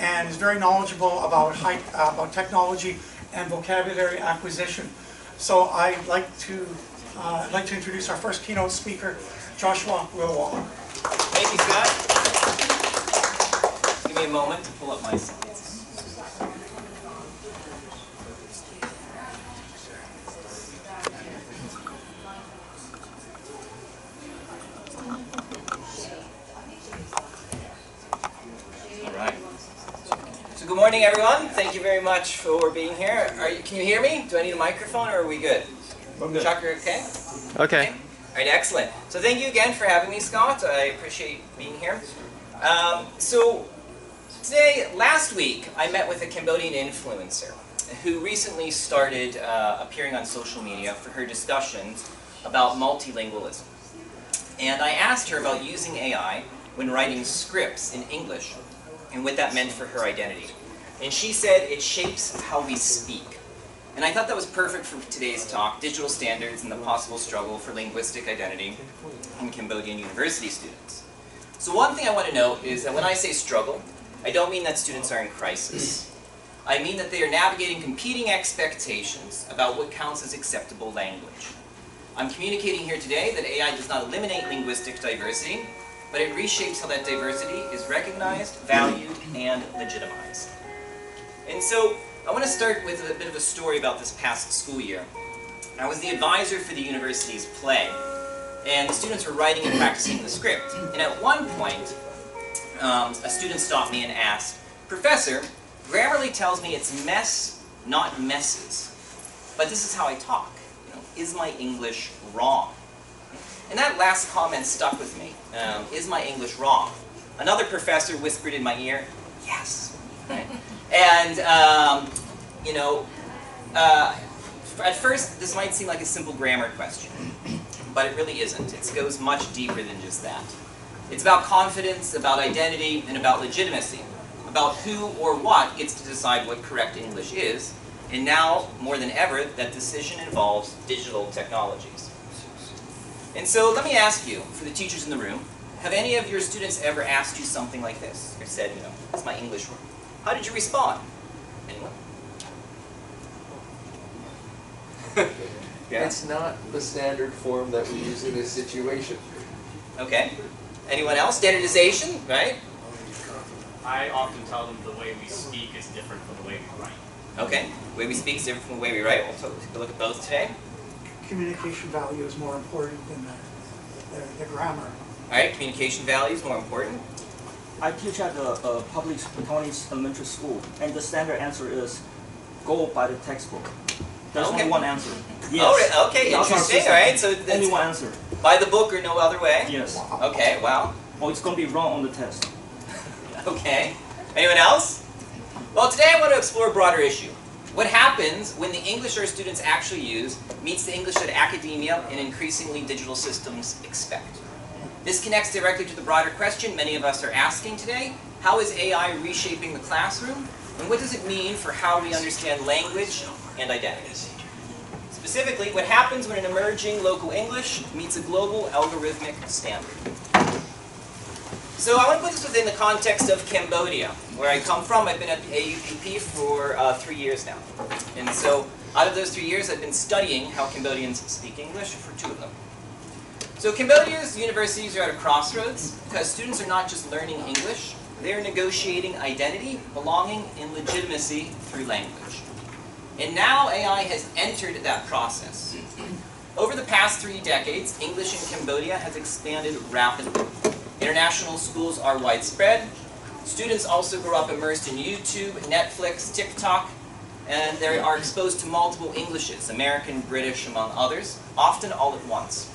and is very knowledgeable about technology and vocabulary acquisition. So I'd like to introduce our first keynote speaker, Joshua Wilwohl. Thank you, Scott. Give me a moment to pull up my slides. Good morning, everyone. Thank you very much for being here. Can you hear me? Do I need a microphone, or are we good? I'm good. Chuck, okay? Okay. All right, excellent. So thank you again for having me, Scott. I appreciate being here. So today, last week, I met with a Cambodian influencer who recently started appearing on social media for her discussions about multilingualism. And I asked her about using AI when writing scripts in English and what that meant for her identity. And she said it shapes how we speak. And I thought that was perfect for today's talk, digital standards and the possible struggle for linguistic identity in Cambodian university students. So one thing I want to note is that when I say struggle, I don't mean that students are in crisis. I mean that they are navigating competing expectations about what counts as acceptable language. I'm communicating here today that AI does not eliminate linguistic diversity, but it reshapes how that diversity is recognized, valued, and legitimized. And so, I want to start with a bit of a story about this past school year. I was the advisor for the university's play, and the students were writing and practicing the script. And at one point, a student stopped me and asked, "Professor, Grammarly tells me it's mess, not messes. But this is how I talk. Is my English wrong?" And that last comment stuck with me. Is my English wrong? Another professor whispered in my ear, "Yes." Right? And, at first this might seem like a simple grammar question, but it really isn't. It goes much deeper than just that. It's about confidence, about identity, and about legitimacy, about who or what gets to decide what correct English is, and now, more than ever, that decision involves digital technologies. And so let me ask you, for the teachers in the room, have any of your students ever asked you something like this? Or said, is my English wrong? How did you respond? Anyone? Yeah? It's not the standard form that we use in this situation. Okay. Anyone else? Standardization, right? I often tell them the way we speak is different from the way we write. Okay. The way we speak is different from the way we write. We'll take a look at both today. Communication value is more important than the grammar. All right, communication value is more important. I teach at a public Taiwanese elementary school, and the standard answer is go by the textbook. There's only one answer. Yes. Oh, okay, interesting. All right, so that's only one answer. By the book or no other way? Yes. Okay, wow. Or it's going to be wrong on the test. Okay. Anyone else? Well, today I want to explore a broader issue. What happens when the English our students actually use meets the English that academia and increasingly digital systems expect? This connects directly to the broader question many of us are asking today. How is AI reshaping the classroom? And what does it mean for how we understand language and identity? Specifically, what happens when an emerging local English meets a global algorithmic standard? So I want to put this within the context of Cambodia, where I come from. I've been at the AUPP for 3 years now. And so out of those 3 years, I've been studying how Cambodians speak English for 2 of them. So Cambodia's universities are at a crossroads because students are not just learning English, they're negotiating identity, belonging, and legitimacy through language. And now AI has entered that process. Over the past 3 decades, English in Cambodia has expanded rapidly. International schools are widespread. Students also grow up immersed in YouTube, Netflix, TikTok, and they are exposed to multiple Englishes, American, British, among others, often all at once.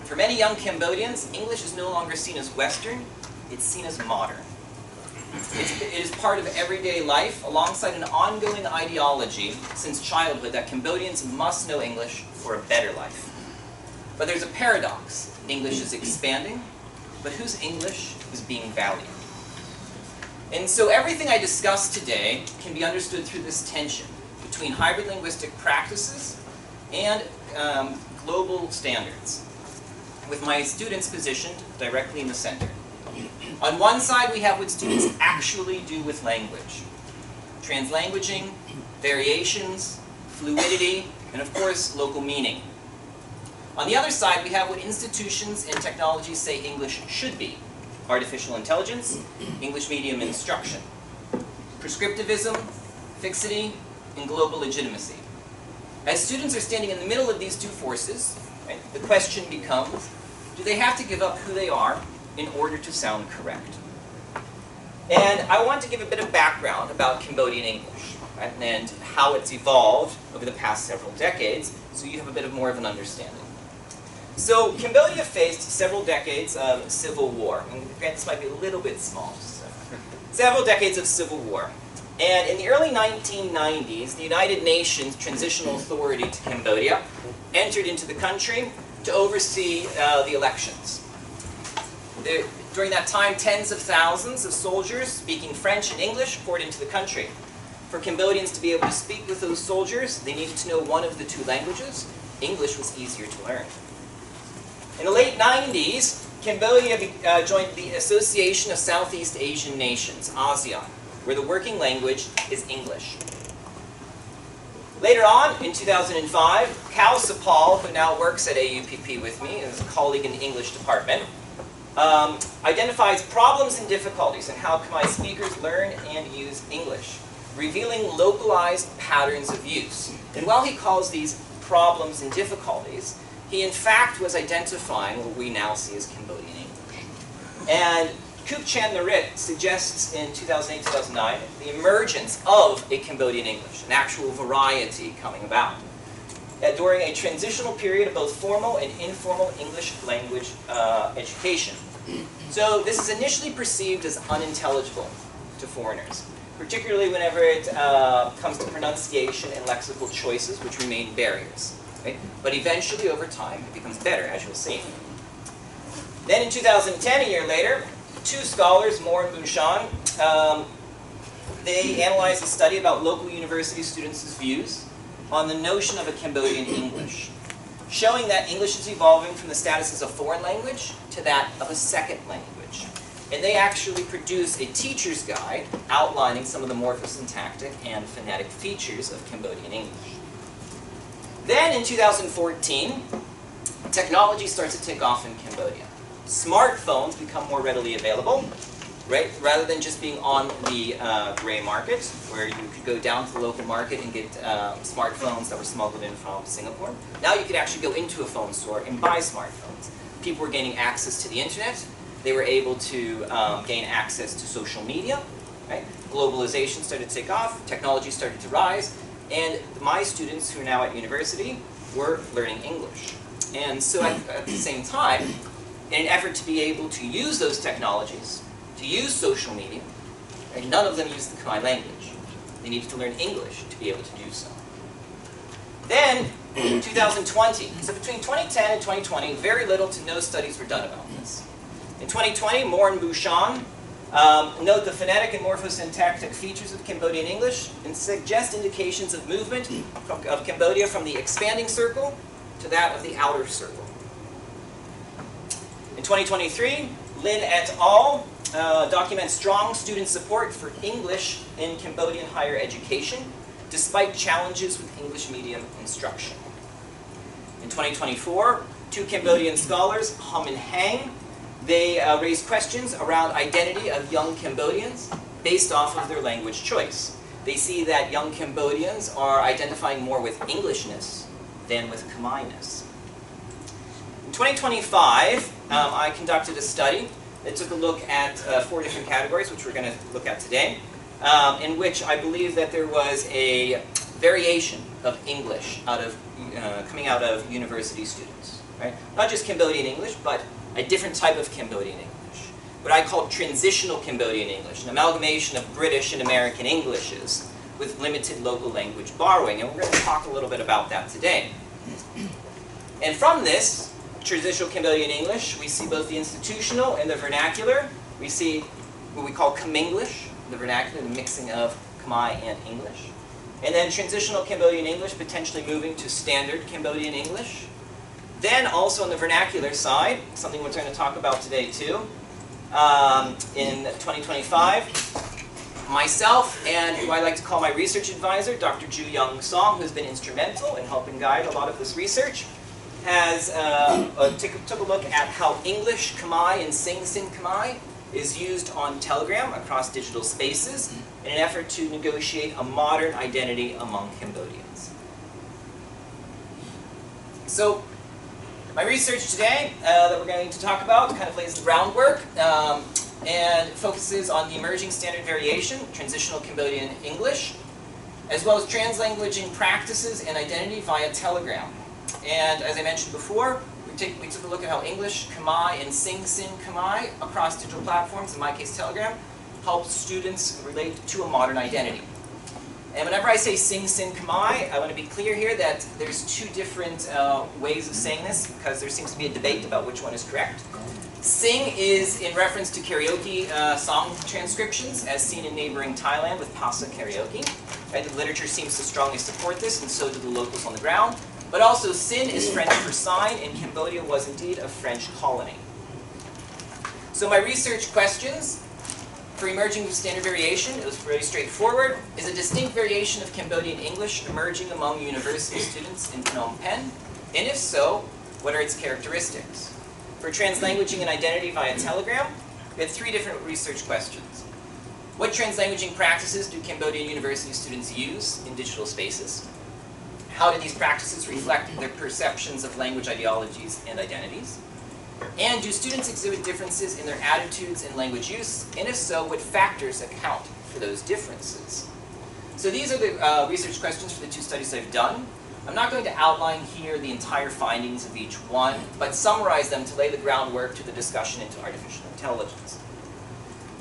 For many young Cambodians, English is no longer seen as Western, it's seen as modern. It is part of everyday life alongside an ongoing ideology since childhood that Cambodians must know English for a better life. But there's a paradox. English is expanding, but whose English is being valued? And so everything I discuss today can be understood through this tension between hybrid linguistic practices and global standards, with my students positioned directly in the center. On one side, we have what students actually do with language. Translanguaging, variations, fluidity, and of course, local meaning. On the other side, we have what institutions and technologies say English should be. Artificial intelligence, English medium instruction. Prescriptivism, fixity, and global legitimacy. As students are standing in the middle of these two forces, right, the question becomes, do they have to give up who they are in order to sound correct? And I want to give a bit of background about Cambodian English, right, and how it's evolved over the past several decades, so you have a bit more of an understanding. So Cambodia faced several decades of civil war, and granted this might be a little bit small, so. Several decades of civil war. And in the early 1990s, the United Nations Transitional Authority to Cambodia entered into the country to oversee the elections. During that time, tens of thousands of soldiers speaking French and English poured into the country. For Cambodians to be able to speak with those soldiers, they needed to know one of the two languages. English was easier to learn. In the late 90s, Cambodia joined the Association of Southeast Asian Nations, ASEAN, where the working language is English. Later on, in 2005, Cal Sapal, who now works at AUPP with me, as a colleague in the English department, identifies problems and difficulties in how Khmer speakers learn and use English, revealing localized patterns of use. And while he calls these problems and difficulties, he in fact was identifying what we now see as Cambodian English. And Kup Chan Narit suggests in 2008-2009 the emergence of a Cambodian English, an actual variety coming about, during a transitional period of both formal and informal English language education. So this is initially perceived as unintelligible to foreigners, particularly whenever it comes to pronunciation and lexical choices, which remain barriers. Right? But eventually, over time, it becomes better, as you'll see. Then in 2010, a year later, two scholars, Moore and Bouchan, they analyzed a study about local university students' views on the notion of a Cambodian English, showing that English is evolving from the status as a foreign language to that of a second language. And they actually produced a teacher's guide outlining some of the morphosyntactic and phonetic features of Cambodian English. Then in 2014, technology starts to take off in Cambodia. Smartphones become more readily available, right? Rather than just being on the gray market, where you could go down to the local market and get smartphones that were smuggled in from Singapore. Now you could actually go into a phone store and buy smartphones. People were gaining access to the internet. They were able to gain access to social media, right? Globalization started to take off. Technology started to rise. And my students who are now at university were learning English. And so at the same time, in an effort to be able to use those technologies, to use social media, and none of them used the Khmer language. They needed to learn English to be able to do so. Then, in 2020, so between 2010 and 2020, very little to no studies were done about this. In 2020, Moore and Bouchan note the phonetic and morphosyntactic features of Cambodian English and suggest indications of movement of Cambodia from the expanding circle to that of the outer circle. In 2023, Lin et al. Documents strong student support for English in Cambodian higher education, despite challenges with English medium instruction. In 2024, two Cambodian scholars, Hum and Hang, they raised questions around identity of young Cambodians based off of their language choice. They see that young Cambodians are identifying more with Englishness than with Khmer-ness. In 2025, I conducted a study that took a look at 4 different categories, which we're going to look at today, in which I believe that there was a variation of English coming out of university students. Right? Not just Cambodian English, but a different type of Cambodian English. What I call transitional Cambodian English, an amalgamation of British and American Englishes with limited local language borrowing. And we're going to talk a little bit about that today. And from this transitional Cambodian English, we see both the institutional and the vernacular. We see what we call Khmenglish, the vernacular, the mixing of Khmer and English. And then transitional Cambodian English potentially moving to standard Cambodian English. Then also on the vernacular side, something we're going to talk about today too, in 2025. Myself and who I like to call my research advisor, Dr. Ju Young Song, who's been instrumental in helping guide a lot of this research, has took a look at how English Khmer and Sing Sin Khmer is used on Telegram across digital spaces in an effort to negotiate a modern identity among Cambodians. So, my research today that we're going to talk about kind of lays the groundwork and focuses on the emerging standard variation, transitional Cambodian English, as well as translanguaging practices and identity via Telegram. And as I mentioned before, we took a look at how English Khmer and Sing Sin Khmer across digital platforms, in my case Telegram, helps students relate to a modern identity. And whenever I say Sing Sin Khmer, I want to be clear here that there's two different ways of saying this, because there seems to be a debate about which one is correct. Sing is in reference to karaoke song transcriptions, as seen in neighboring Thailand with Pasa karaoke. Right? The literature seems to strongly support this, and so do the locals on the ground. But also, Sin is French for sign, and Cambodia was indeed a French colony. So my research questions for emerging standard variation, it was very straightforward. Is a distinct variation of Cambodian English emerging among university students in Phnom Penh? And if so, what are its characteristics? For translanguaging and identity via Telegram, we had three different research questions. What translanguaging practices do Cambodian university students use in digital spaces? How do these practices reflect their perceptions of language ideologies and identities? And do students exhibit differences in their attitudes and language use? And if so, what factors account for those differences? So these are the research questions for the two studies I've done. I'm not going to outline here the entire findings of each one, but summarize them to lay the groundwork to the discussion into artificial intelligence.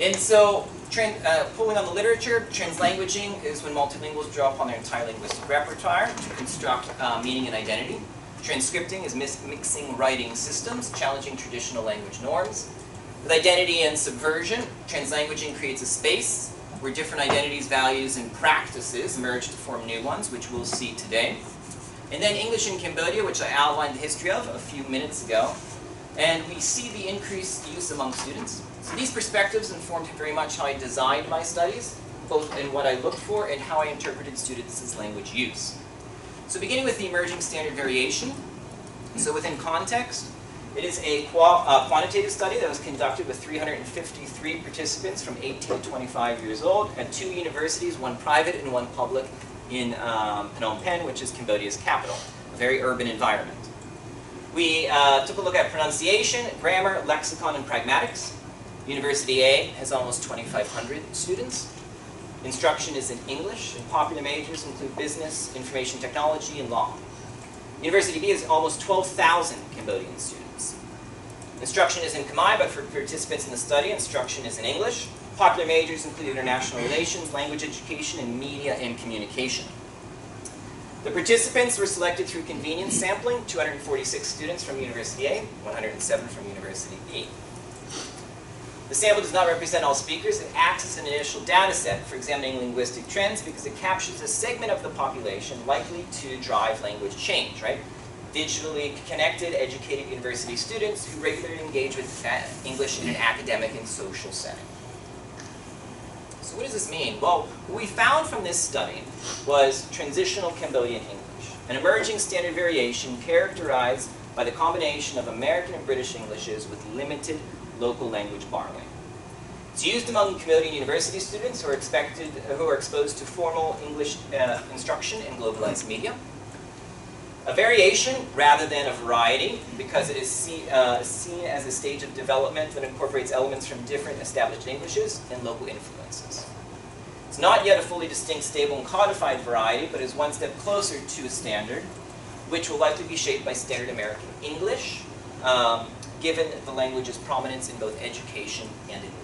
And so, pulling on the literature, translanguaging is when multilinguals draw upon their entire linguistic repertoire to construct meaning and identity. Transcripting is mixing writing systems, challenging traditional language norms. With identity and subversion, translanguaging creates a space where different identities, values, and practices merge to form new ones, which we'll see today. And then English in Cambodia, which I outlined the history of a few minutes ago. And we see the increased use among students. So these perspectives informed very much how I designed my studies, both in what I looked for and how I interpreted students' language use. So beginning with the emerging standard variation, so within context, it is a quantitative study that was conducted with 353 participants from 18 to 25 years old at two universities, one private and one public, in Phnom Penh, which is Cambodia's capital, a very urban environment. We took a look at pronunciation, grammar, lexicon, and pragmatics. University A has almost 2,500 students. Instruction is in English, and popular majors include business, information technology, and law. University B has almost 12,000 Cambodian students. Instruction is in Khmer, but for participants in the study, instruction is in English. Popular majors include international relations, language education, and media and communication. The participants were selected through convenience sampling, 246 students from University A, 107 from University B. The sample does not represent all speakers. It acts as an initial data set for examining linguistic trends because it captures a segment of the population likely to drive language change, right? Digitally connected, educated university students who regularly engage with English in an academic and social setting. So what does this mean? Well, what we found from this study was transitional Cambodian English, an emerging standard variation characterized by the combination of American and British Englishes with limited local language borrowing. It's used among Cambodian university students who are exposed to formal English instruction in globalized media. A variation rather than a variety, because it is seen as a stage of development that incorporates elements from different established Englishes and local influences. It's not yet a fully distinct, stable, and codified variety, but is one step closer to a standard, which will likely be shaped by standard American English, given the language's prominence in both education and in media.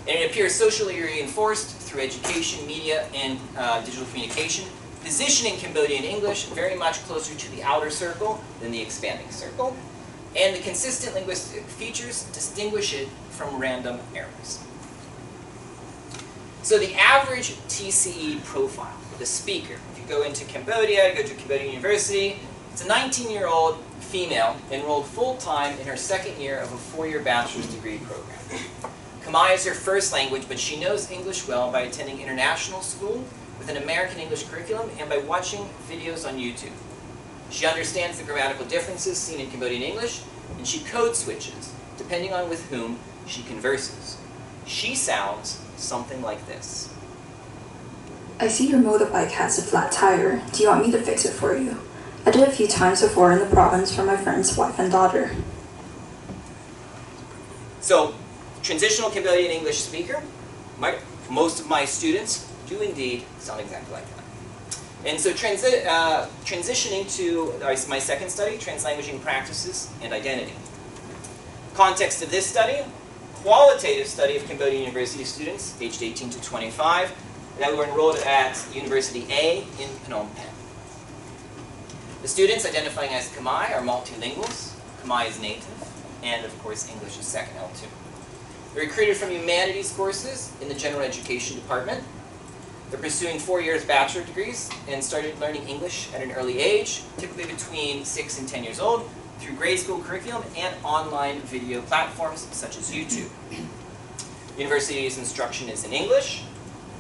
And it appears socially reinforced through education, media, and digital communication, positioning Cambodian English very much closer to the outer circle than the expanding circle, and the consistent linguistic features distinguish it from random errors. So the average TCE profile, the speaker, if you go into Cambodia, go to Cambodian University, it's a 19-year-old female, enrolled full-time in her second year of a 4-year bachelor's degree program. Khmer is her first language, but she knows English well by attending international school with an American English curriculum and by watching videos on YouTube. She understands the grammatical differences seen in Cambodian English, and she code switches, depending on with whom she converses. She sounds something like this. I see your motorbike has a flat tire. Do you want me to fix it for you? I did a few times before in the province for my friend's wife and daughter. So, transitional Cambodian English speaker, most of my students do indeed sound exactly like that. And so transitioning to my second study, Translanguaging Practices and Identity. Context of this study, qualitative study of Cambodian university students aged 18 to 25 that were enrolled at University A in Phnom Penh. The students identifying as Khmer are multilinguals, Khmer is native, and of course English is second L2. They're recruited from humanities courses in the general education department. They're pursuing 4 years bachelor degrees and started learning English at an early age, typically between 6 and 10 years old, through grade school curriculum and online video platforms such as YouTube. University's instruction is in English.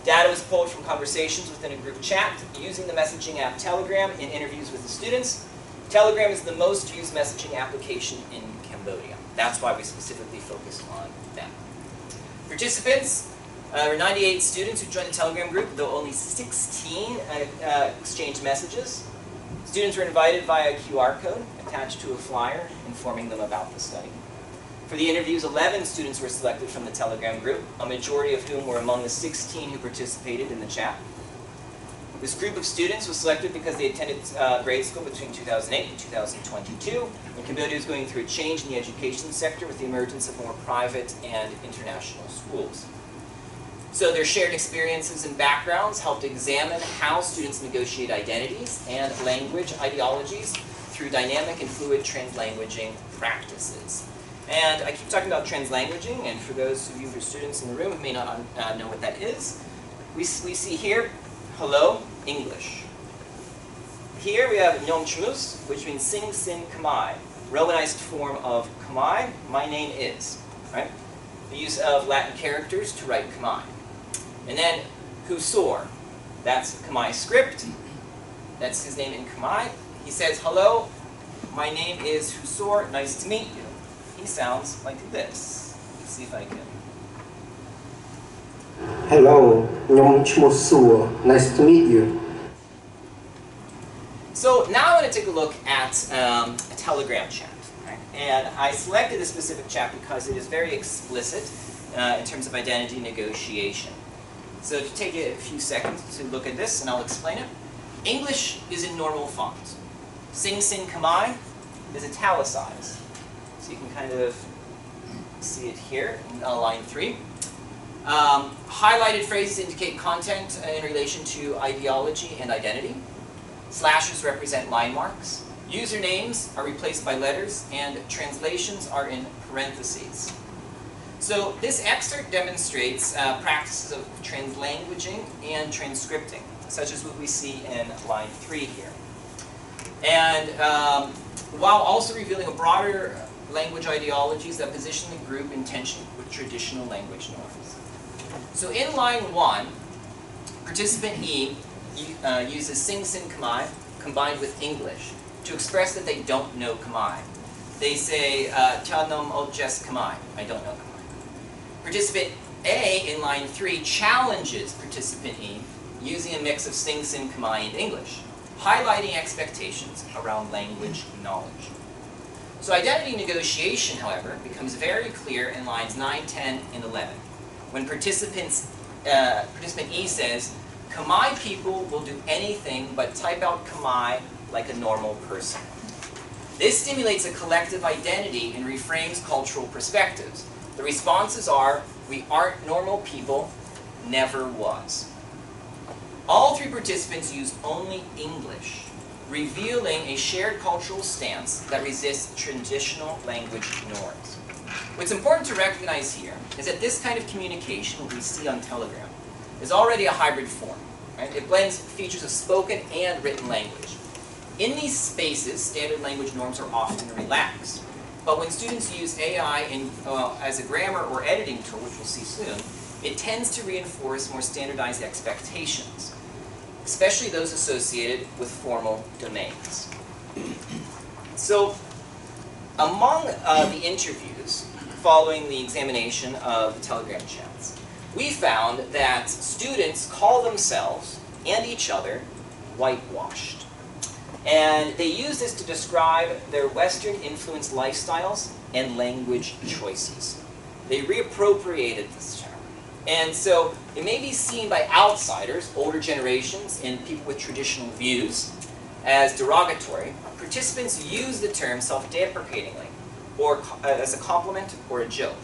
Data was pulled from conversations within a group chat using the messaging app Telegram in interviews with the students. Telegram is the most used messaging application in Cambodia. That's why we specifically focused on that. Participants, there were 98 students who joined the Telegram group, though only 16 exchanged messages. Students were invited via a QR code attached to a flyer informing them about the study. For the interviews, 11 students were selected from the Telegram group, a majority of whom were among the 16 who participated in the chat. This group of students was selected because they attended grade school between 2008 and 2022, and Cambodia is going through a change in the education sector with the emergence of more private and international schools. So their shared experiences and backgrounds helped examine how students negotiate identities and language ideologies through dynamic and fluid translanguaging practices. And I keep talking about translanguaging, and for those of you who are students in the room who may not know what that is, we see here, hello, English. Here we have Nyom Chmus, which means Sing Sin Khmer, Romanized form of Khmer, my name is, right? The use of Latin characters to write Khmer. And then Husor, that's Khmer script, that's his name in Khmer. He says, hello, my name is Husor, nice to meet you. He sounds like this. Let's see if I can. Hello, Nyom Chmusur, nice to meet you. So now I want to take a look at a Telegram chat. Right? And I selected a specific chat because it is very explicit in terms of identity negotiation. So to take a few seconds to look at this, and I'll explain it. English is in normal font. Sing Sin Khmer is italicized. So you can kind of see it here in line 3. Highlighted phrases indicate content in relation to ideology and identity. Slashes represent line marks. Usernames are replaced by letters, and translations are in parentheses. So this excerpt demonstrates practices of translanguaging and transcripting, such as what we see in line 3 here. And while also revealing a broader language ideologies that position the group in tension with traditional language norms. So in line 1, participant E uses Sing Sin Khmer combined with English to express that they don't know Khmer. They say, Cha nom o jes Khmer, I don't know Khmer. Participant A in line 3 challenges participant E using a mix of Sing Sin Khmer and English, highlighting expectations around language knowledge. So identity negotiation, however, becomes very clear in lines 9, 10, and 11, when participant E says, Khmer people will do anything but type out Khmer like a normal person. This stimulates a collective identity and reframes cultural perspectives. The responses are, we aren't normal people, never was. All 3 participants use only English, revealing a shared cultural stance that resists traditional language norms. What's important to recognize here is that this kind of communication, what we see on Telegram, is already a hybrid form. Right? It blends features of spoken and written language. In these spaces, standard language norms are often relaxed. But when students use AI as a grammar or editing tool, which we'll see soon, it tends to reinforce more standardized expectations, especially those associated with formal domains. So, among the interviews following the examination of the Telegram chats, we found that students call themselves and each other whitewashed. And they use this to describe their Western-influenced lifestyles and language choices. They reappropriated this term. And so it may be seen by outsiders, older generations, and people with traditional views as derogatory. Participants use the term self-deprecatingly, or as a compliment or a joke.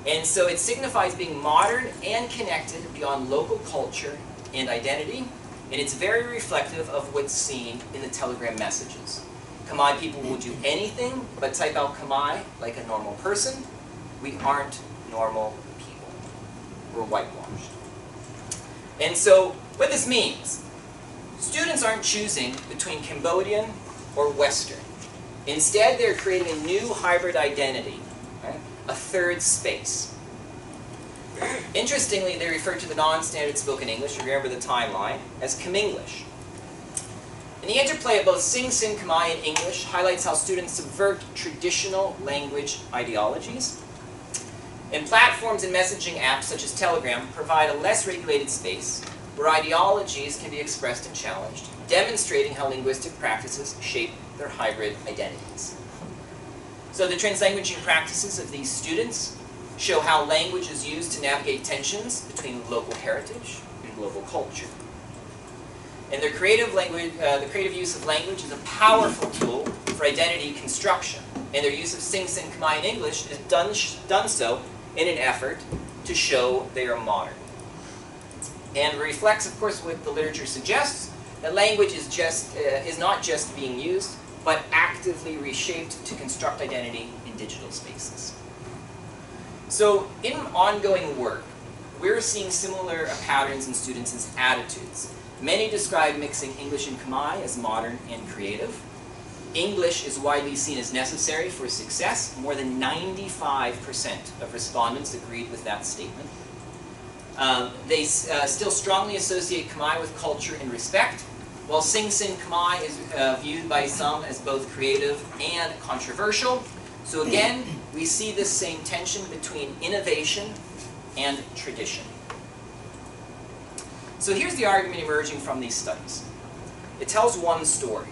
And so it signifies being modern and connected beyond local culture and identity, and it's very reflective of what's seen in the Telegram messages. Khmer people will do anything but type out Khmer like a normal person. We aren't normal people. We're whitewashed. And so what this means, students aren't choosing between Cambodian or Western. Instead, they're creating a new hybrid identity, right? A third space. Interestingly, they refer to the non-standard spoken English, remember the timeline, as Khmer-English. And the interplay of both Sing Sin Khmer and English highlights how students subvert traditional language ideologies. And platforms and messaging apps such as Telegram provide a less regulated space where ideologies can be expressed and challenged, demonstrating how linguistic practices shape their hybrid identities. So the translanguaging practices of these students show how language is used to navigate tensions between local heritage and global culture. And their creative the creative use of language is a powerful tool for identity construction. And their use of Sing Sin Khmer in English is done so in an effort to show they are modern. And reflects, of course, what the literature suggests, that language is not just being used, but actively reshaped to construct identity in digital spaces. So in ongoing work, we're seeing similar patterns in students' attitudes. Many describe mixing English and Khmer as modern and creative. English is widely seen as necessary for success. More than 95% of respondents agreed with that statement. They still strongly associate Khmer with culture and respect, while Sing Sin Khmer is viewed by some as both creative and controversial. So again, we see this same tension between innovation and tradition. So here's the argument emerging from these studies. It tells one story,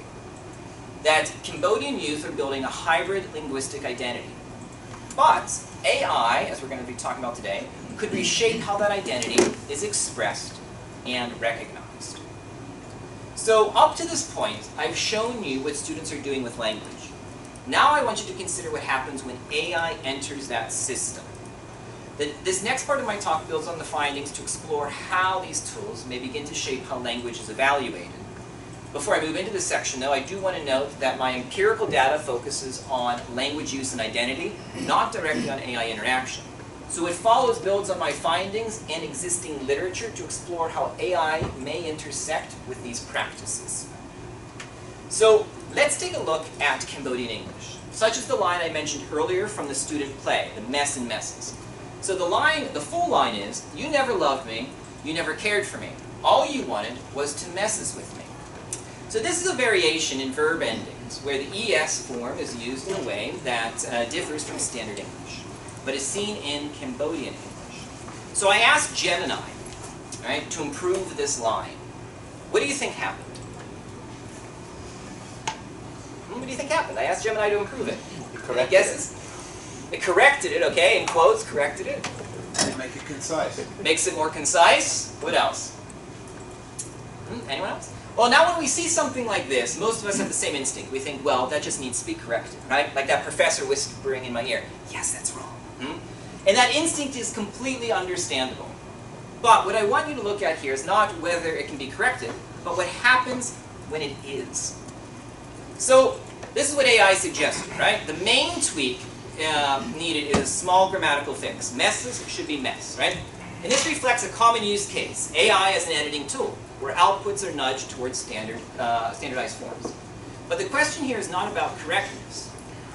that Cambodian youth are building a hybrid linguistic identity. But AI, as we're going to be talking about today, could reshape how that identity is expressed and recognized. So up to this point, I've shown you what students are doing with language. Now I want you to consider what happens when AI enters that system. This next part of my talk builds on the findings to explore how these tools may begin to shape how language is evaluated. Before I move into this section, though, I do want to note that my empirical data focuses on language use and identity, not directly on AI interaction. So what follows builds on my findings and existing literature to explore how AI may intersect with these practices. So let's take a look at Cambodian English, such as the line I mentioned earlier from the student play, The Mess and Messes. So the full line is, "You never loved me, you never cared for me. All you wanted was to messes with me." So this is a variation in verb endings, where the ES form is used in a way that differs from standard English, but is seen in Cambodian English. So I asked Gemini, right, to improve this line. What do you think happened? What do you think happened? I asked Gemini to improve it. Any guesses? It corrected it, okay, in quotes, corrected it. Make it concise. Makes it more concise. What else? Anyone else? Well, now when we see something like this, most of us have the same instinct. We think, well, that just needs to be corrected, right? Like that professor whispering in my ear, "Yes, that's wrong." And that instinct is completely understandable. But what I want you to look at here is not whether it can be corrected, but what happens when it is. So this is what AI suggested, right? The main tweak needed is a small grammatical fix. Messes should be mess, right? And this reflects a common use case, AI as an editing tool. where outputs are nudged towards standardized forms. But the question here is not about correctness.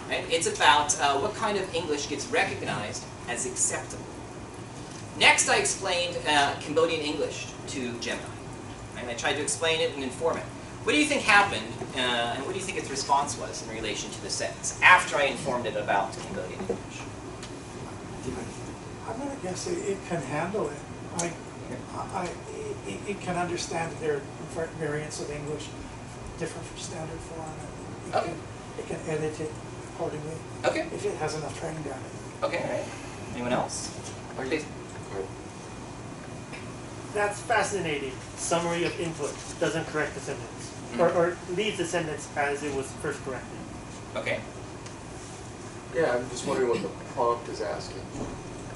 Right? It's about what kind of English gets recognized as acceptable. Next, I explained Cambodian English to Gemini. Right? I tried to explain it and inform it. What do you think happened, and what do you think its response was in relation to the sentence after I informed it about Cambodian English? I'm going to guess it can handle it. It can understand that there are variants of English different from standard form. It can edit it accordingly. Okay. If it has enough training data. Okay, all right. Anyone else? That's fascinating. Summary of input doesn't correct the sentence. Or leaves the sentence as it was first corrected. Okay. Yeah, I'm just wondering what the prompt is asking.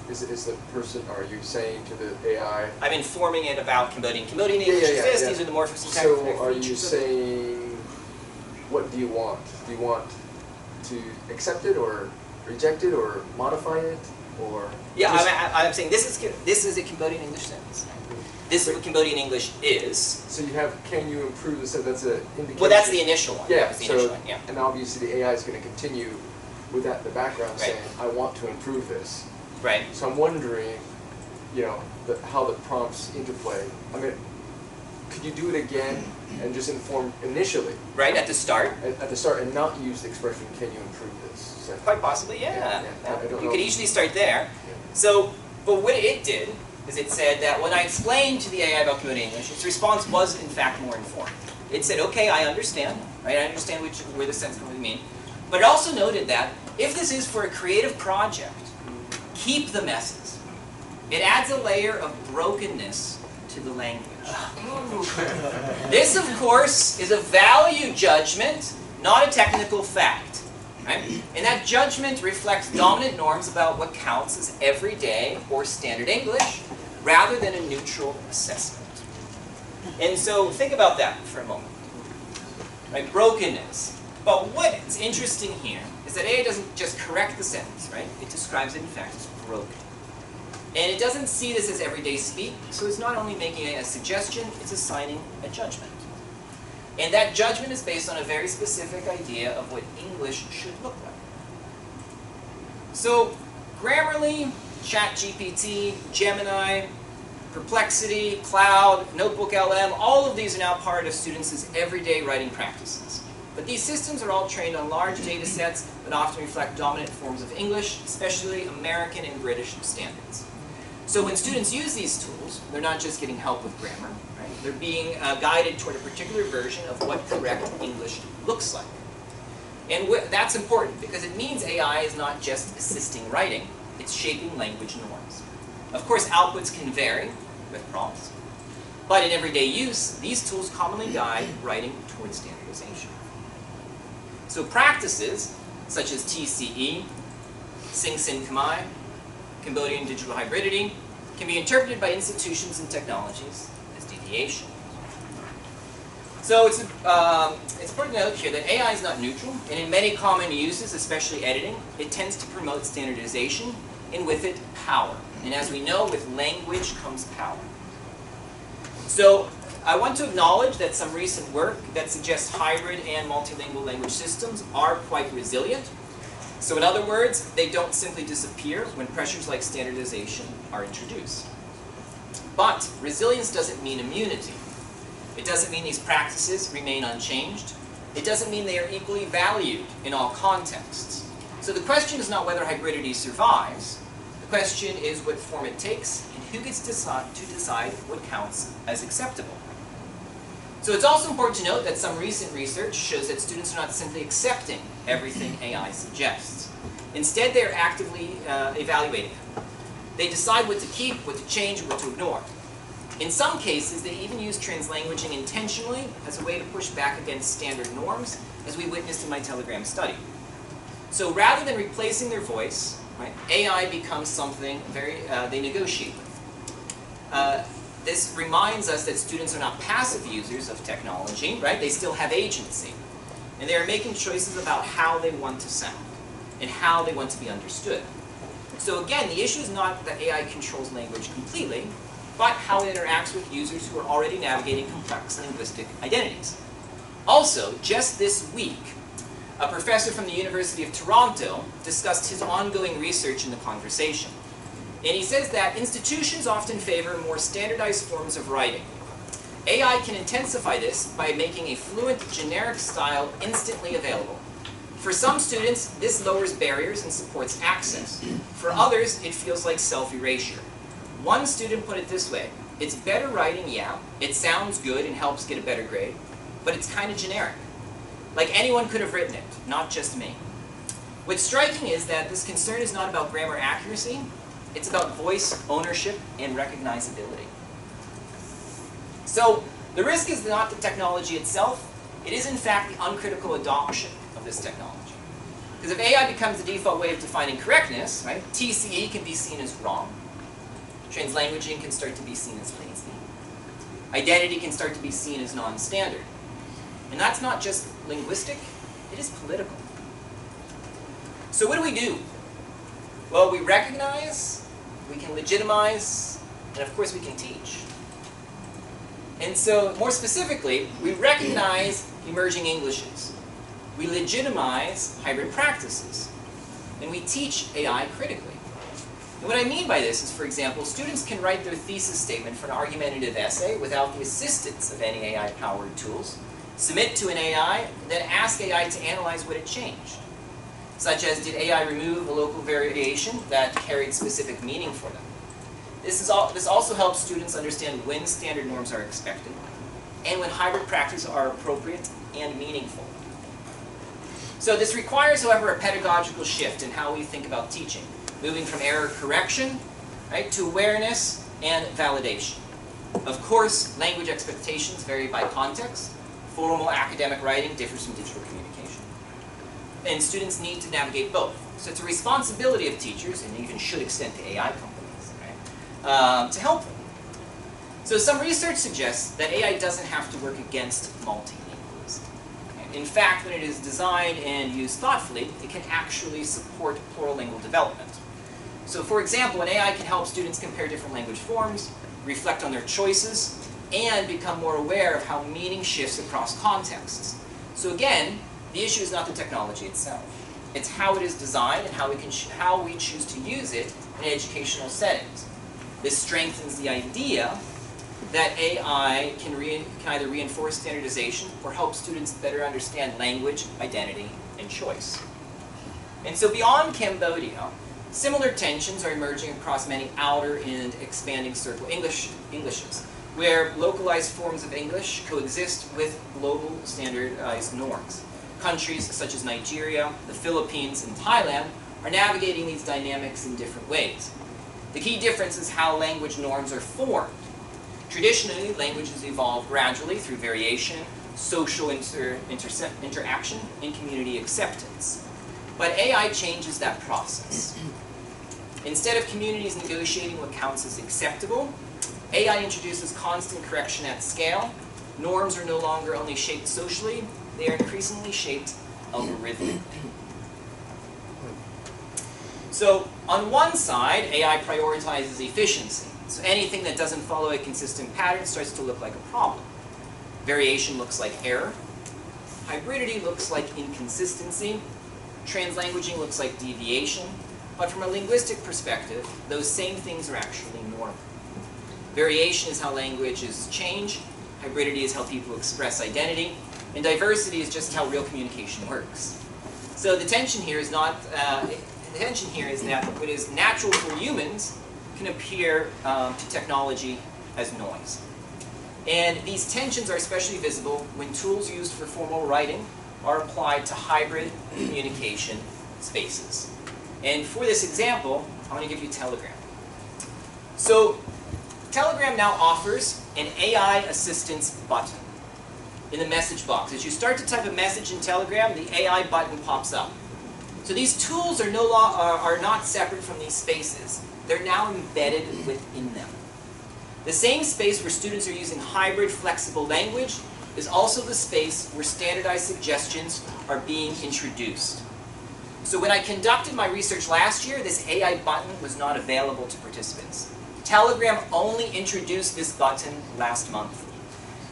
Is the person, are you saying to the AI? I'm informing it about Cambodian. Cambodian English exists. These are the morphic syntactic features. So are you saying, what do you want? Do you want to accept it or reject it or modify it or? Yeah, I'm saying this is a Cambodian English sentence. This is what Cambodian English is. So you have, can you improve the sentence? That's an indication. Well, that's the initial one. Yeah, that's the initial one, yeah. And obviously the AI is going to continue with that in the background saying, I want to improve this. Right. So I'm wondering, you know, how the prompts interplay. I mean, could you do it again and just inform initially? Right, at the start? At the start, and not use the expression, can you improve this? So, Quite possibly, yeah. I don't You know. could easily start there. So, but what it did is it said that when I explained to the AI about Cambodian English, its response was in fact more informed. It said, okay, I understand, right? I understand where the sentence would mean. But it also noted that if this is for a creative project, keep the messes. It adds a layer of brokenness to the language. This, of course, is a value judgment, not a technical fact. Right? And that judgment reflects dominant norms about what counts as everyday or standard English, rather than a neutral assessment. And so think about that for a moment. Right? Brokenness. But what's interesting here is that AI doesn't just correct the sentence, right? It describes it, in fact, as broken. And it doesn't see this as everyday speak, so it's not only making a suggestion, it's assigning a judgment. And that judgment is based on a very specific idea of what English should look like. So, Grammarly, ChatGPT, Gemini, Perplexity, Cloud, Notebook LM, all of these are now part of students' everyday writing practices. But these systems are all trained on large data sets that often reflect dominant forms of English, especially American and British standards. So when students use these tools, they're not just getting help with grammar, right? They're being guided toward a particular version of what correct English looks like. And that's important because it means AI is not just assisting writing, it's shaping language norms. Of course, outputs can vary with prompts, but in everyday use, these tools commonly guide writing towards standardization. So practices such as TCE, Sing Sin Khmer, Cambodian digital hybridity, can be interpreted by institutions and technologies as deviation. So it's important to note here that AI is not neutral, and in many common uses, especially editing, it tends to promote standardization, and with it, power. And as we know, with language comes power. So I want to acknowledge that some recent work that suggests hybrid and multilingual language systems are quite resilient. So in other words, they don't simply disappear when pressures like standardization are introduced. But resilience doesn't mean immunity. It doesn't mean these practices remain unchanged. It doesn't mean they are equally valued in all contexts. So the question is not whether hybridity survives. The question is what form it takes and who gets to decide what counts as acceptable. So it's also important to note that some recent research shows that students are not simply accepting everything AI suggests. Instead, they are actively evaluating it. They decide what to keep, what to change, or what to ignore. In some cases, they even use translanguaging intentionally as a way to push back against standard norms, as we witnessed in my Telegram study. So rather than replacing their voice, right, AI becomes something they negotiate with. This reminds us that students are not passive users of technology, right? They still have agency. And they are making choices about how they want to sound and how they want to be understood. So again, the issue is not that AI controls language completely, but how it interacts with users who are already navigating complex linguistic identities. Also, just this week, a professor from the University of Toronto discussed his ongoing research in the conversation. And he says that institutions often favor more standardized forms of writing. AI can intensify this by making a fluent, generic style instantly available. For some students, this lowers barriers and supports access. For others, it feels like self-erasure. One student put it this way: it's better writing, yeah, it sounds good and helps get a better grade, but it's kind of generic. Like anyone could have written it, not just me. What's striking is that this concern is not about grammar accuracy, it's about voice ownership and recognizability. So, the risk is not the technology itself, it is in fact the uncritical adoption of this technology. Because if AI becomes the default way of defining correctness, right, TCE can be seen as wrong, translanguaging can start to be seen as lazy, identity can start to be seen as non-standard. And that's not just linguistic, it is political. So what do? Well, we recognize, we can legitimize, and of course we can teach. And so, more specifically, we recognize emerging Englishes. We legitimize hybrid practices. And we teach AI critically. And what I mean by this is, for example, students can write their thesis statement for an argumentative essay without the assistance of any AI-powered tools, submit to an AI, then ask AI to analyze what it changed. Such as, did AI remove a local variation that carried specific meaning for them? This also helps students understand when standard norms are expected, and when hybrid practices are appropriate and meaningful. So this requires, however, a pedagogical shift in how we think about teaching, moving from error correction, right, to awareness and validation. Of course, language expectations vary by context. Formal academic writing differs from digital communication. And students need to navigate both. So it's a responsibility of teachers, and even should extend to AI companies, right, to help them. So some research suggests that AI doesn't have to work against multilingualism. In fact, when it is designed and used thoughtfully, it can actually support plurilingual development. So for example, an AI can help students compare different language forms, reflect on their choices, and become more aware of how meaning shifts across contexts. So again, the issue is not the technology itself. It's how it is designed and how we choose to use it in educational settings. This strengthens the idea that AI can either reinforce standardization or help students better understand language, identity, and choice. And so beyond Cambodia, similar tensions are emerging across many outer and expanding circle Englishes, where localized forms of English coexist with global standardized norms. Countries such as Nigeria, the Philippines, and Thailand are navigating these dynamics in different ways. The key difference is how language norms are formed. Traditionally, languages evolve gradually through variation, social interaction, and community acceptance. But AI changes that process. Instead of communities negotiating what counts as acceptable, AI introduces constant correction at scale. Norms are no longer only shaped socially, they are increasingly shaped algorithmically. So, on one side, AI prioritizes efficiency. So anything that doesn't follow a consistent pattern starts to look like a problem. Variation looks like error. Hybridity looks like inconsistency. Translanguaging looks like deviation. But from a linguistic perspective, those same things are actually normal. Variation is how languages change. Hybridity is how people express identity. And diversity is just how real communication works. So the tension here is not, the tension here is that what is natural for humans can appear to technology as noise. And these tensions are especially visible when tools used for formal writing are applied to hybrid communication spaces. And for this example, I'm going to give you Telegram. So Telegram now offers an AI assistance button in the message box. As you start to type a message in Telegram, the AI button pops up. So these tools are not separate from these spaces. They're now embedded within them. The same space where students are using hybrid, flexible language is also the space where standardized suggestions are being introduced. So when I conducted my research last year, this AI button was not available to participants. Telegram only introduced this button last month.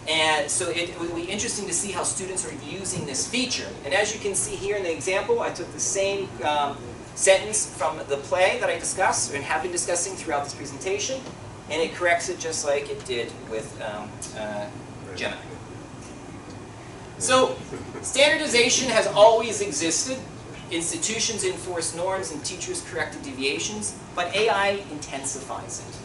And so it will be interesting to see how students are using this feature. And as you can see here in the example, I took the same sentence from the play that I discussed and have been discussing throughout this presentation, and it corrects it just like it did with Gemini. So standardization has always existed. Institutions enforce norms and teachers corrected deviations, but AI intensifies it.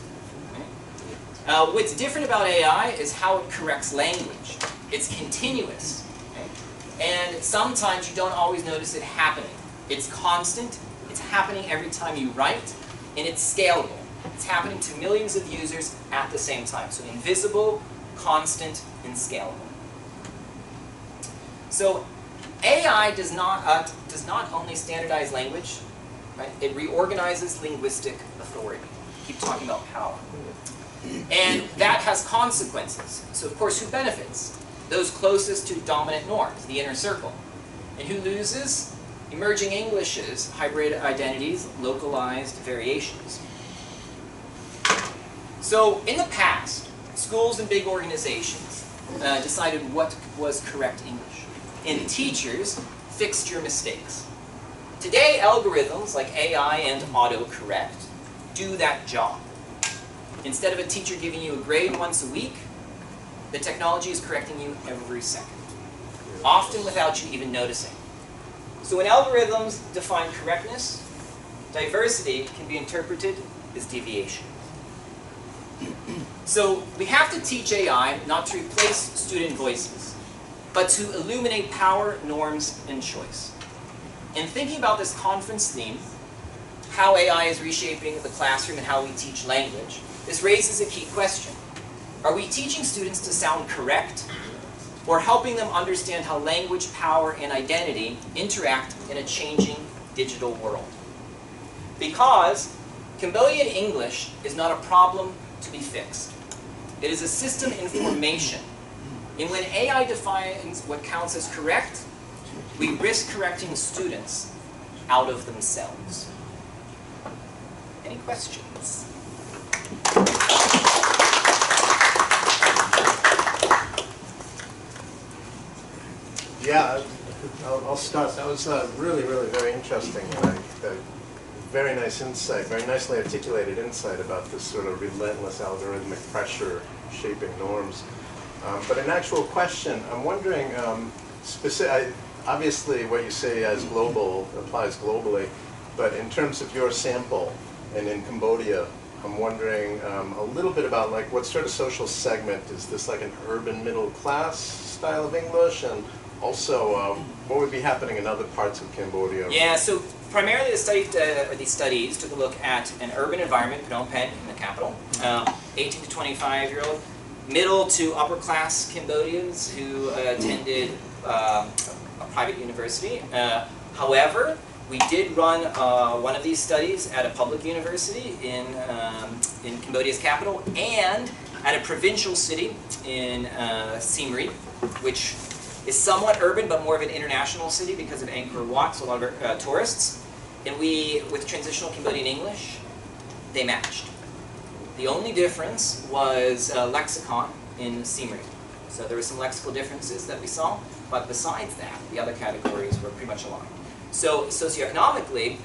What's different about AI is how it corrects language. It's continuous. Okay? And sometimes you don't always notice it happening. It's constant, it's happening every time you write, and it's scalable. It's happening to millions of users at the same time. So invisible, constant, and scalable. So AI does not only standardize language, right? It reorganizes linguistic authority. Keep talking about power. And that has consequences. So of course, who benefits? Those closest to dominant norms, the inner circle. And who loses? Emerging Englishes, hybrid identities, localized variations. So in the past, schools and big organizations decided what was correct English. And teachers fixed your mistakes. Today, algorithms like AI and autocorrect do that job. Instead of a teacher giving you a grade once a week, the technology is correcting you every second, often without you even noticing. So when algorithms define correctness, diversity can be interpreted as deviation. So we have to teach AI not to replace student voices, but to illuminate power, norms, and choice. In thinking about this conference theme, how AI is reshaping the classroom and how we teach language, this raises a key question. Are we teaching students to sound correct, or helping them understand how language, power, and identity interact in a changing digital world? Because Cambodian English is not a problem to be fixed. It is a system in formation. And when AI defines what counts as correct, we risk correcting students out of themselves. Any questions? Yeah, I'll start. That was really, really very interesting. Very nice insight, very nicely articulated insight about this sort of relentless algorithmic pressure shaping norms. But an actual question, I'm wondering, obviously what you say as global applies globally, but in terms of your sample and in Cambodia, I'm wondering a little bit about like what sort of social segment, is this like an urban middle class style of English, and also what would be happening in other parts of Cambodia? Yeah, so primarily these studies took a look at an urban environment, Phnom Penh, in the capital, 18 to 25-year-old, middle to upper class Cambodians who attended a private university. However, we did run one of these studies at a public university in Cambodia's capital and at a provincial city in Siem Reap, which is somewhat urban but more of an international city because of Angkor Wat, so a lot of tourists. And we, with transitional Cambodian English, they matched. The only difference was lexicon in Siem Reap. So there were some lexical differences that we saw, but besides that, the other categories were pretty much aligned. So socioeconomically,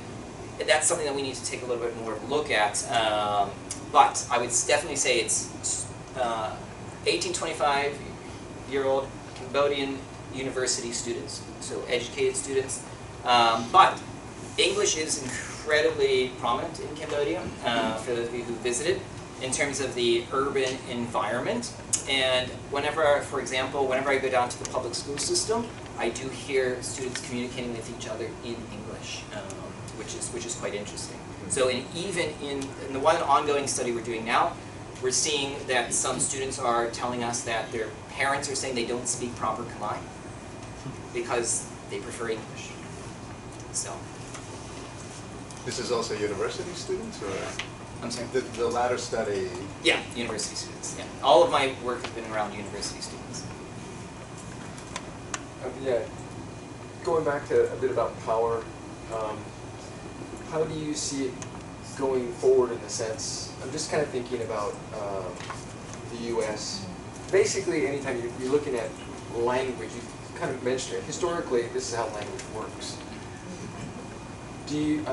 that's something that we need to take a little bit more of a look at. But I would definitely say it's 18, 25-year-old Cambodian university students, so educated students. But English is incredibly prominent in Cambodia for those of you who visited in terms of the urban environment. And whenever, for example, whenever I go down to the public school system, I do hear students communicating with each other in English, which is quite interesting. So even in the one ongoing study we're doing now, we're seeing that some students are telling us that their parents are saying they don't speak proper Khmer because they prefer English. So. This is also university students, or? I'm sorry? The latter study? Yeah, university students, yeah. All of my work has been around university students. Yeah, going back to a bit about power, how do you see it going forward in the sense, I'm just kind of thinking about the U.S. Basically, anytime you're looking at language, you kind of mentioned it. Historically, this is how language works. Do you,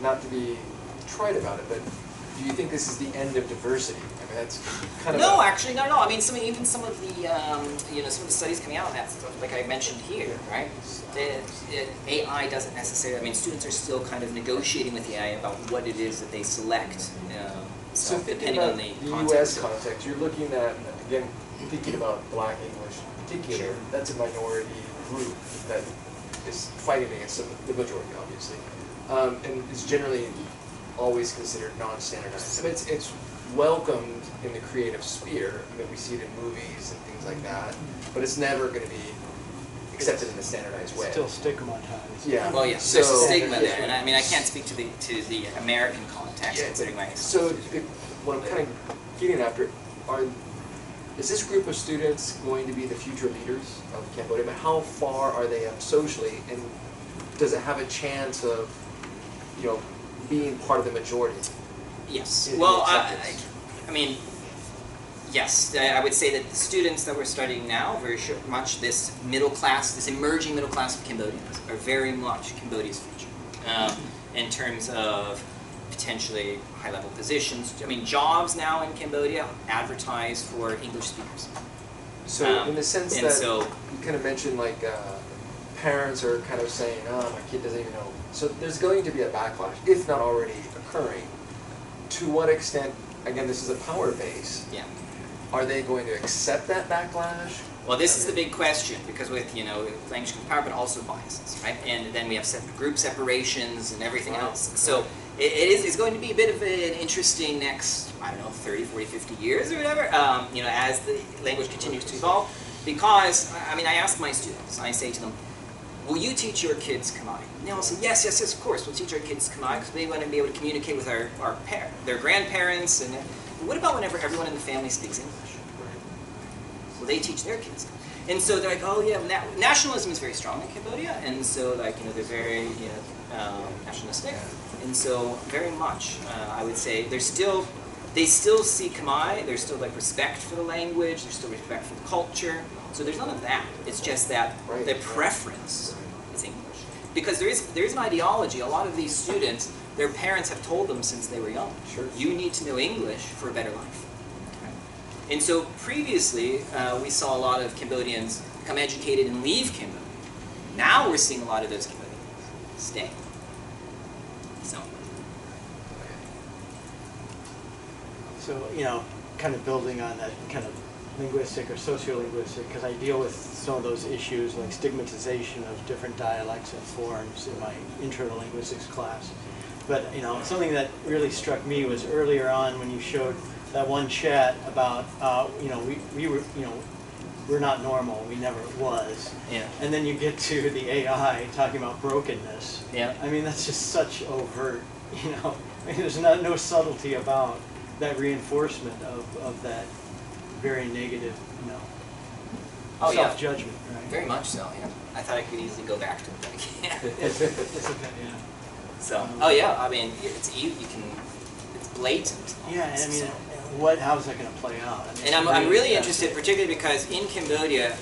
not to be trite about it, but do you think this is the end of diversity? I mean, that's kind of no, actually not at all. I mean, even some of the some of the studies coming out on that stuff, like I mentioned here, right? AI doesn't necessarily. I mean, students are still kind of negotiating with the AI about what it is that they select. So depending on the U.S. context, you're looking at, again, thinking about Black English in particular. Sure. That's a minority group that is fighting against the majority, obviously, and is generally always considered non-standardized. I mean, it's welcomed in the creative sphere. I mean, we see it in movies and things like that, but it's never going to be accepted in a standardized way. Still stigmatized. Yeah. Well, yes, there's a stigma there, and I mean, I can't speak to the American context, considering my. So, what I'm kind of getting after is this group of students going to be the future leaders of Cambodia? But how far are they up socially, and does it have a chance of, being part of the majority? Yes. Well, I mean, yes. I would say that the students that we're studying now, very much this middle class, this emerging middle class of Cambodians, are very much Cambodia's future in terms of potentially high-level positions. I mean, jobs now in Cambodia advertise for English speakers. So, in the sense that so, you kind of mentioned, like, parents are kind of saying, "Oh, my kid doesn't even know." So, there's going to be a backlash, if not already occurring. To what extent? Again, this is a power base. Yeah. Are they going to accept that backlash? Well, this is the big question, because with, language comes power, but also biases, right? And then we have group separations and everything else. So it's going to be a bit of an interesting next, 30, 40, 50 years or whatever, as the language continues to evolve. Because, I ask my students, I say to them, will you teach your kids Khmer? And they all say, yes, of course, we'll teach our kids Khmer, because we want to be able to communicate with their grandparents. And what about whenever everyone in the family speaks English? Well, they teach their kids. And so they're like, oh yeah, nationalism is very strong in Cambodia, and so they're very nationalistic, and so very much I would say they still see Khmer. There's still respect for the language. There's still respect for the culture. So there's none of that. It's just that the preference is English, because there is an ideology. A lot of these students, their parents have told them since they were young, you need to know English for a better life. And so previously, we saw a lot of Cambodians become educated and leave Cambodia. Now we're seeing a lot of those Cambodians stay. So, kind of building on that kind of linguistic or sociolinguistic, because I deal with some of those issues like stigmatization of different dialects and forms in my intro to linguistics class. But, something that really struck me was earlier on when you showed that one chat about, we're not normal, we never was. Yeah. And then you get to the AI talking about brokenness. Yeah. That's just such overt, there's no subtlety about that reinforcement of that very negative, self-judgment, right? Very much so, yeah. I thought I could easily go back to it, but I can't. It's okay, yeah. So, it's blatant. Yeah, how's that going to play out? And I'm really interested, particularly because in Cambodia,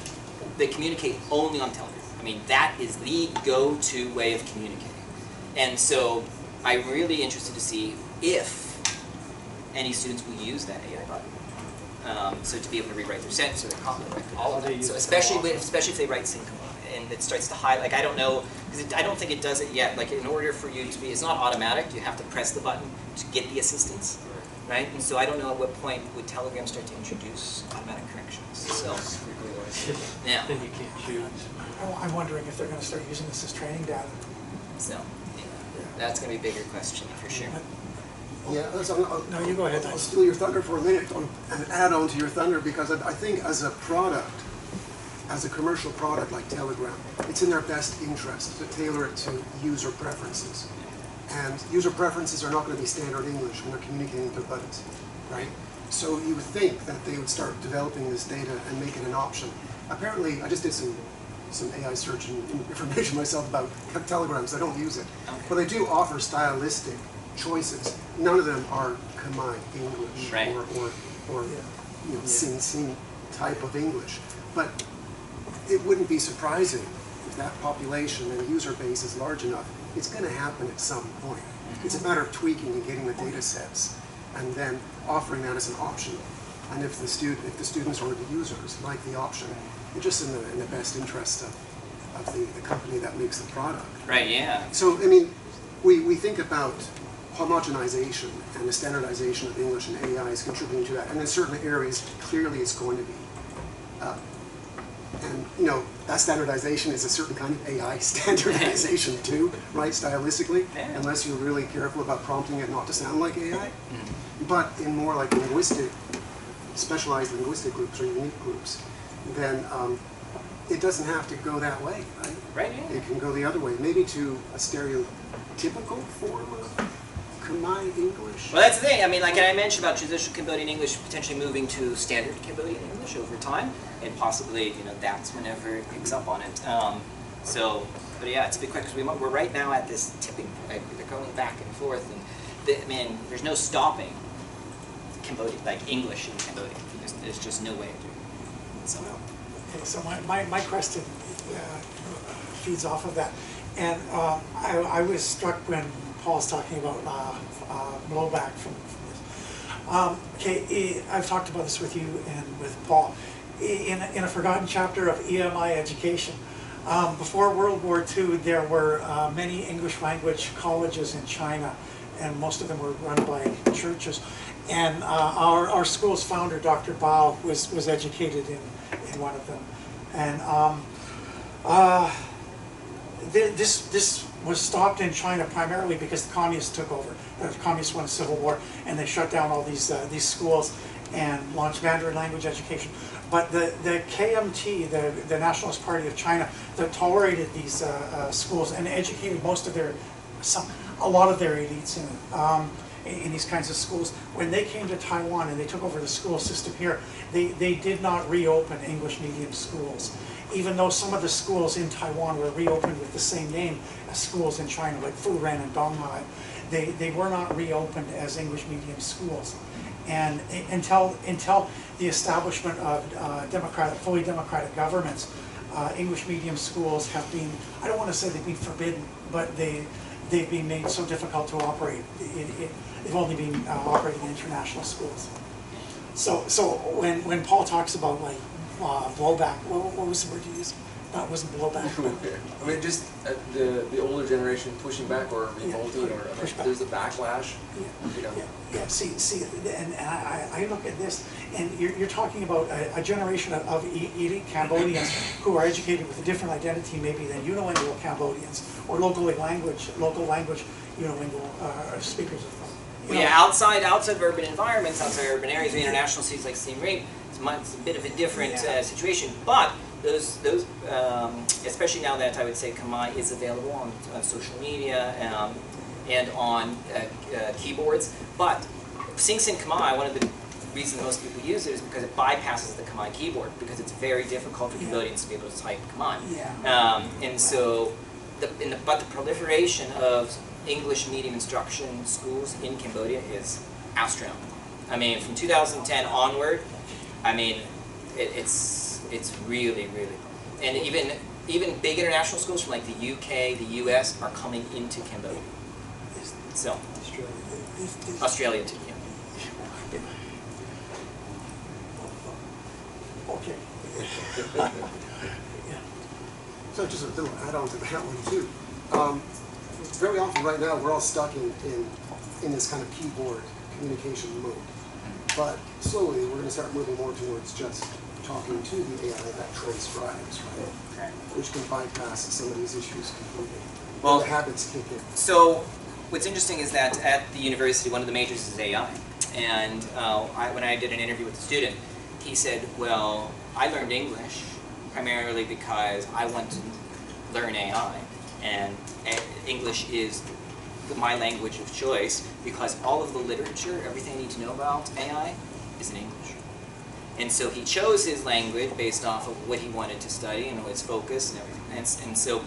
they communicate only on telegram. That is the go-to way of communicating. And so I'm really interested to see if any students will use that AI button. So to be able to rewrite their sentence or their comment, all of that. So especially if they write sync and it starts to highlight, I don't know, because I don't think it does it yet. In order for you to be, it's not automatic. You have to press the button to get the assistance. Right? And so I don't know at what point would Telegram start to introduce automatic corrections. So, yeah. Then you can't choose. I'm wondering if they're going to start using this as training data. So, that's going to be a bigger question for sure. Yeah, no, you go ahead. I'll steal your thunder for a minute and add on to your thunder, because I think as a product, as a commercial product like Telegram, it's in their best interest to tailor it to user preferences. And user preferences are not going to be standard English when they're communicating with their buddies, right? So you would think that they would start developing this data and make it an option. Apparently, I just did some AI search and information myself about telegrams. I don't use it. Okay. But they do offer stylistic choices. None of them are Khmer English Right. or Sing Sing type of English. But it wouldn't be surprising if that population and user base is large enough. It's going to happen at some point. It's a matter of tweaking and getting the data sets, and then offering that as an option. And if the students or the users like the option, it's just in the best interest of the company that makes the product. Right. Yeah. So I mean, we think about homogenization and the standardization of English and AI is contributing to that. And in certain areas, clearly it's going to be. And that standardization is a certain kind of AI standardization too, right, stylistically, unless you're really careful about prompting it not to sound like AI. But in more like specialized linguistic groups or unique groups, then it doesn't have to go that way, right? Right. Yeah. It can go the other way, maybe to a stereotypical form of Khmer English. Well, that's the thing. I mean, like I mentioned about transitional Cambodian English potentially moving to standard Cambodian English over time, and possibly, that's whenever it picks up on it. But yeah, it's a big question because we're right now at this tipping point. They're going back and forth, and there's no stopping Cambodian, like English in Cambodia. There's just no way of doing it. So. Okay, so my question feeds off of that, and I was struck when Paul's talking about blowback from this. Okay, I've talked about this with you and with Paul. In a forgotten chapter of EMI education, before World War II, there were many English language colleges in China, and most of them were run by churches. And our school's founder, Dr. Bao, was educated in one of them. And this was stopped in China primarily because the communists took over. The communists won a civil war, and they shut down all these schools and launched Mandarin language education. But the KMT, the Nationalist Party of China, that tolerated these schools and educated a lot of their elites in these kinds of schools. When they came to Taiwan and they took over the school system here, they did not reopen English medium schools, even though some of the schools in Taiwan were reopened with the same name as schools in China, like Furen and Donghai. They were not reopened as English medium schools. And until the establishment of fully democratic governments, English medium schools have been, I don't want to say they've been forbidden, but they've been made so difficult to operate. They've only been operating in international schools. So when Paul talks about like blowback, what was the word you used? That wasn't blowback. I mean, just the older generation pushing back or revolting, or there's a backlash. Yeah. See, and I look at this, and you're talking about a generation of elite Cambodians who are educated with a different identity maybe than unilingual Cambodians or local language unilingual speakers. Outside of urban environments, outside urban areas, international cities like Siem Reap, it's a bit of a different situation, but those especially now that I would say Khmer is available on social media and on keyboards. But Sing Sing Khmer, one of the reasons most people use it is because it bypasses the Khmer keyboard, because it's very difficult for Cambodians to be able to type Khmer. And so, but the proliferation of English medium instruction schools in Cambodia is astronomical. I mean, from 2010 onward, I mean, it's really, and even big international schools from like the UK, the US are coming into Cambodia. So Australia too. Yeah. Okay. So just a little add-on to that one too. Very often right now we're all stuck in this kind of keyboard communication mode. But slowly we're going to start moving more towards just talking to the AI that transcribes, right? Which can bypass some of these issues completely. Well, the habits kick in. So what's interesting is that at the university, one of the majors is AI. And when I did an interview with a student, he said, well, I learned English primarily because I want to learn AI. And English is my language of choice because all of the literature, everything I need to know about AI is in English. And so he chose his language based off of what he wanted to study and his focus and everything. And so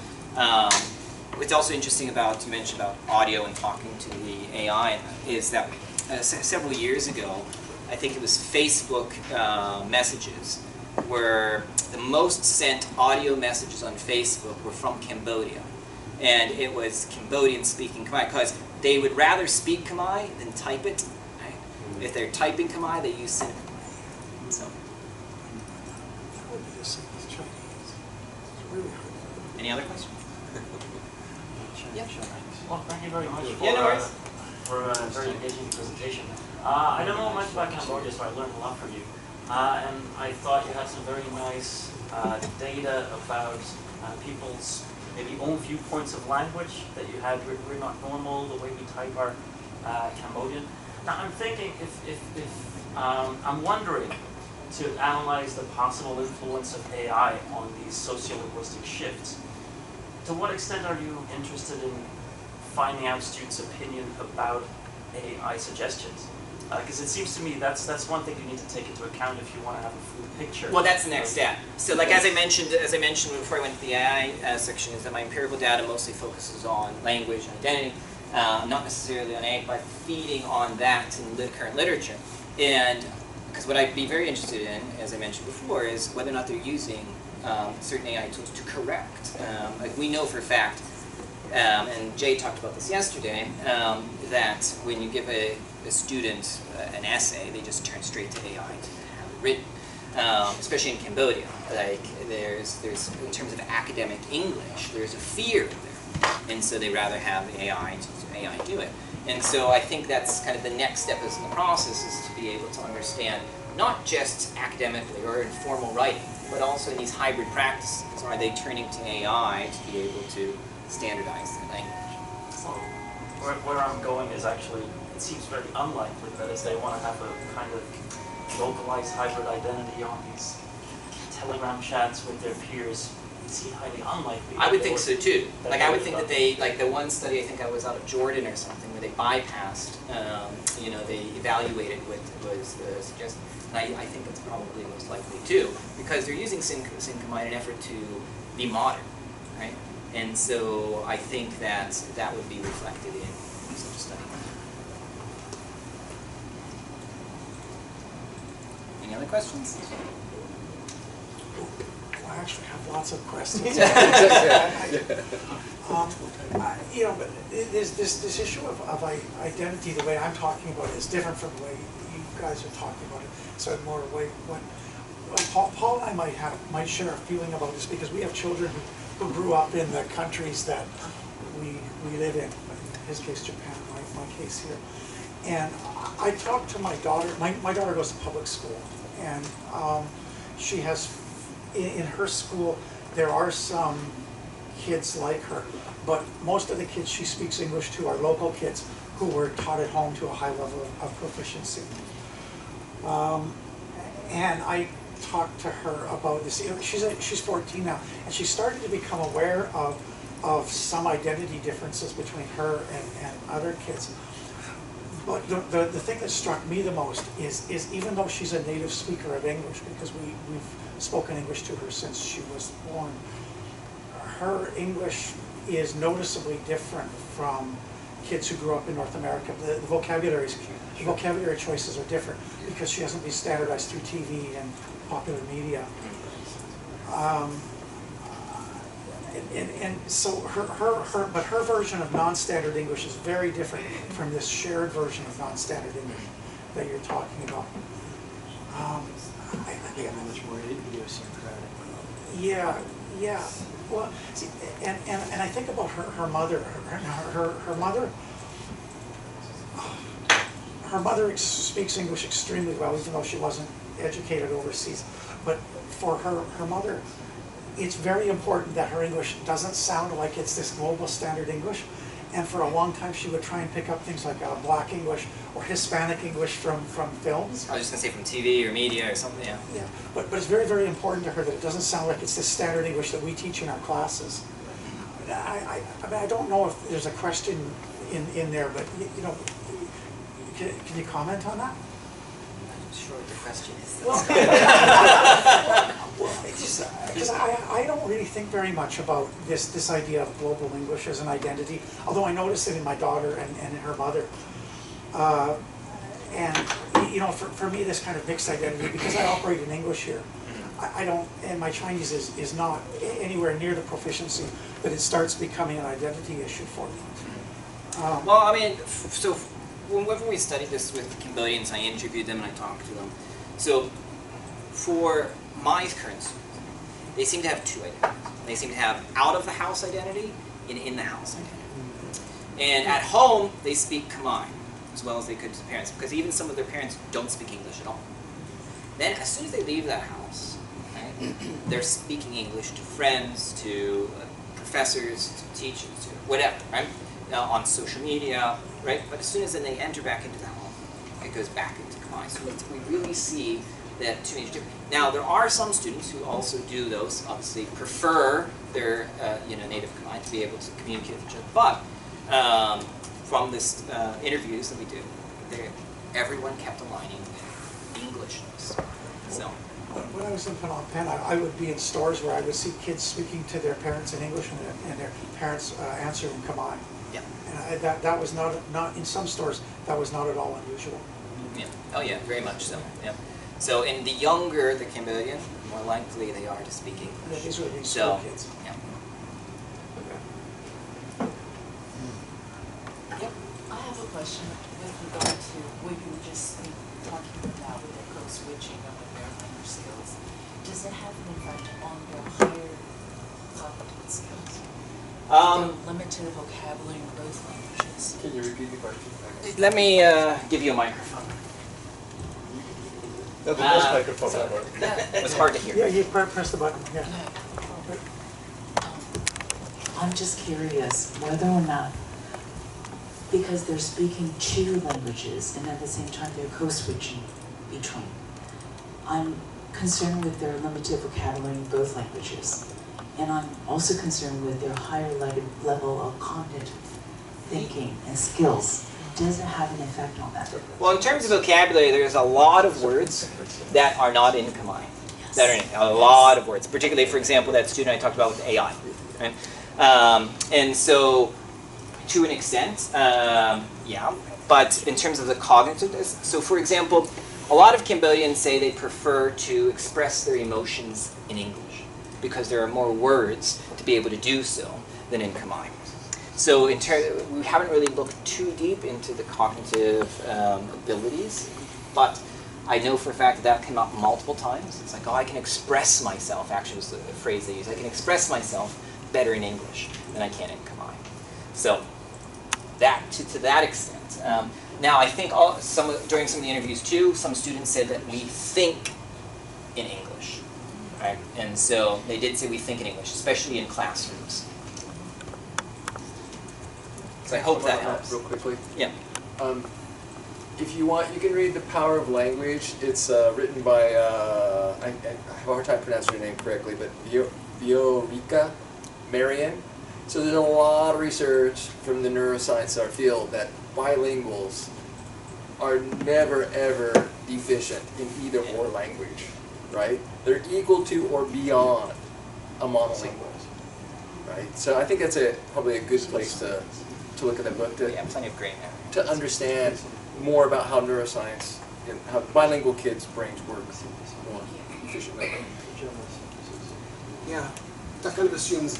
what's also interesting about, you mentioned about audio and talking to the AI, is that several years ago, I think it was Facebook messages, where the most sent audio messages on Facebook were from Cambodia. And it was Cambodian speaking Khmer, because they would rather speak Khmer than type it. Right? If they're typing Khmer, they use Sin Khmer. So. That would be the same as Chinese. It's really hard. Any other questions? Well, thank you very much for a very engaging presentation. I don't know much about Cambodia, so I learned a lot from you. And I thought you had some very nice data about people's maybe own viewpoints of language that you had. We're not normal, the way we type our Cambodian. Now I'm thinking I'm wondering, to analyze the possible influence of AI on these sociolinguistic shifts, to what extent are you interested in finding out students' opinion about AI suggestions? Because it seems to me that's one thing you need to take into account if you want to have a full picture. Well, that's the next step. So, like as I mentioned before I went to the AI section, is that my empirical data mostly focuses on language and identity, not necessarily on AI, but feeding on that in the current literature. And because what I'd be very interested in, as I mentioned before, is whether or not they're using certain AI tools to correct. Like we know for a fact, and Jay talked about this yesterday, that when you give a student an essay, they just turn straight to AI to have it written. Especially in Cambodia, like there's in terms of academic English, there's a fear there, and so they rather have AI do it. And so I think that's kind of the next step in the process, is to be able to understand not just academically or in formal writing, but also in these hybrid practices. Are they turning to AI to be able to standardize their language? So where I'm going is actually, it seems very unlikely that as they want to have a kind of localized hybrid identity on these Telegram chats with their peers, it seems highly unlikely. I would think so too. Like I would think that they, like the one study I think I was out of Jordan or something, where they bypassed, they evaluated what was suggested. And I think that's probably most likely too, because they're using Sin Khmer in an effort to be modern, right? And so I think that that would be reflected in such a study. Any other questions? Well, I actually have lots of questions. But there's this issue of identity. The way I'm talking about it is different from the way you guys are talking about it. So more way when Paul and I might share a feeling about this, because we have children who grew up in the countries that we live in. In his case, Japan. My case here. And I talked to my daughter. My daughter goes to public school, and she has, in her school, there are some kids like her, but most of the kids she speaks English to are local kids who were taught at home to a high level of proficiency. And I talked to her about this. She's 14 now, and she's starting to become aware of some identity differences between her and other kids. But the thing that struck me the most is even though she's a native speaker of English, because we've spoken English to her since she was born, her English is noticeably different from kids who grew up in North America. The vocabulary choices are different because she hasn't been standardized through TV and popular media. And so her version of non-standard English is very different from this shared version of non-standard English that you're talking about. I think I'm much more idiosyncratic. Yeah. Well, see, and I think about her mother. Her mother speaks English extremely well, even though she wasn't educated overseas. But for her mother, it's very important that her English doesn't sound like it's this global standard English. And for a long time, she would try and pick up things like Black English or Hispanic English from films. I was just going to say from TV or media or something, yeah. Yeah, but it's very, very important to her that it doesn't sound like it's this standard English that we teach in our classes. I mean, I don't know if there's a question in there, but can you comment on that? I'm not sure what the question is. Well, because I I don't really think very much about this idea of global English as an identity, although I notice it in my daughter and in her mother. And you know, for me, this kind of mixed identity, because I operate in English here, I don't, and my Chinese is not anywhere near the proficiency that it starts becoming an identity issue for me. Well, I mean, so whenever we studied this with Cambodians, I interviewed them and I talked to them. So for my current students, they seem to have two identities. They seem to have out-of-the-house identity and in-the-house identity. And at home, they speak Khmer as well as they could to the parents, because even some of their parents don't speak English at all. Then as soon as they leave that house, right, they're speaking English to friends, to professors, to teachers, to whatever, right? On social media, right? But as soon as then they enter back into the home, it goes back into Khmer. So we really see that two major differences. Now there are some students who also do those, obviously prefer their native Khmer to be able to communicate with each other. But from this interviews that we do, everyone kept aligning with Englishness. So. When I was in Phnom Penh, I would be in stores where I would see kids speaking to their parents in English and their parents answering in Khmer. Yeah. And that was not in some stores, that was not at all unusual. Yeah. Oh yeah, very much so. Yeah. So in the younger the Cambodian, more likely they are to speak English. Yeah, these would be school kids. Yeah. Yep. I have a question with regard to what you were just talking about with their code switching and with their language skills. Does it have an effect on their higher cognitive skills? Their limited vocabulary in both languages. Can you repeat the question? Let me give you a microphone. No, the first microphone might work. It was hard to hear. Yeah, you press the button. Yeah. I'm just curious whether or not, because they're speaking two languages and at the same time they're code-switching between, I'm concerned with their limited vocabulary in both languages. And I'm also concerned with their higher level of cognitive thinking and skills. Does it have an effect on that? Well, in terms of vocabulary, there's a lot of words that are not in Khmer. Yes. That are in a lot of words, particularly, for example, that student I talked about with AI. Right? And so, to an extent, yeah. But in terms of the cognitiveness, so for example, a lot of Cambodians say they prefer to express their emotions in English because there are more words to be able to do so than in Khmer. So we haven't really looked too deep into the cognitive abilities, but I know for a fact that came up multiple times. It's like, oh, I can express myself, actually was the phrase they use. I can express myself better in English than I can in Khmer. So that to that extent. Now I think during some of the interviews too, some students said that we think in English, right? And so they did say we think in English, especially in classrooms. So I hope that helps. Real quickly. Yeah. If you want, you can read The Power of Language. It's written by, I have a hard time pronouncing her name correctly, but Viorica Marian. So there's a lot of research from the neuroscience art field that bilinguals are never ever deficient in either or language, right? They're equal to or beyond a monolingual, right? So I think that's probably a good place to look at that book Yeah, plenty of great memory. to understand more about how neuroscience and how bilingual kids' brains work more efficiently. Yeah, that kind of assumes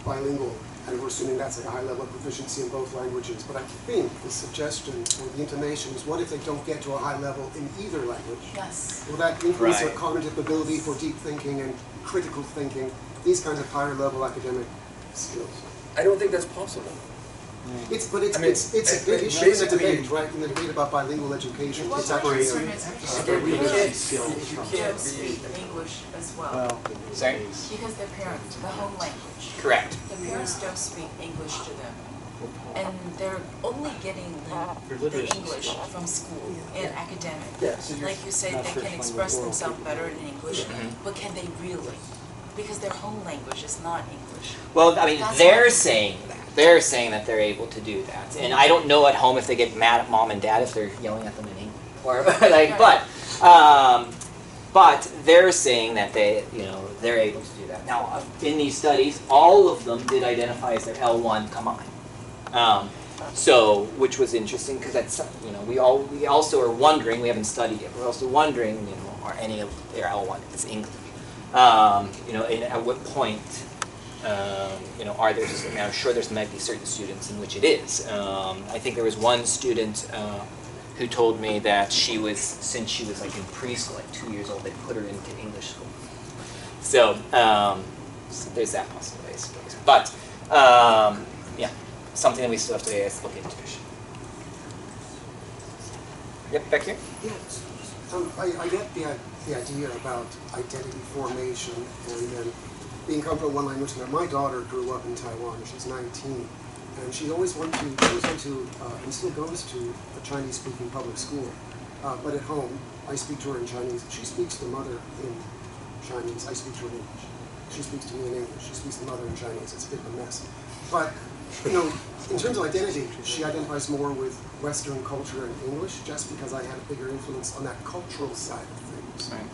bilingual, and we're assuming that's like a high level of proficiency in both languages. But I think the suggestion or the intonation is, what if they don't get to a high level in either language? Yes. Will that increase their Right. cognitive ability for deep thinking and critical thinking, these kinds of higher level academic skills? I don't think that's possible. It's a big basically- issue in the debate, right? In the debate about bilingual education. Well, It's my actually concern is Again, you parents can't don't speak English as well. Sorry? Because their parents, the home language. Correct. The parents don't speak English to them. And they're only getting the English from school and academic. Yeah, so you're Like you said, they can express themselves better in English, but can they really? Because their home language is not English. Well, I mean, That's they're what- saying that. They're saying that they're able to do that. And I don't know at home if they get mad at mom and dad if they're yelling at them in English. Or like, but But they're saying that they're able to do that. Now, in these studies, all of them did identify as their L1 combined. So, which was interesting because that's, we also are wondering, we haven't studied it, we're also wondering, are any of their L1 is English? And at what point, are there, I'm sure there might be certain students in which it is. I think there was one student who told me that since she was like in preschool, like 2 years old, they put her into English school. So, so there's that possibility, I suppose. But, yeah, something that we still have to look into. Yep, back here. Yes. I get the idea about identity formation and then being comfortable in one language. Now, my daughter grew up in Taiwan. She's 19. And she always went to, and still goes to a Chinese-speaking public school. But at home, I speak to her in Chinese. She speaks to mother in Chinese. I speak to her in English. She speaks to me in English. She speaks to mother in Chinese. It's a bit of a mess. But, in terms of identity, she identifies more with Western culture and English, just because I had a bigger influence on that cultural side of things. Right.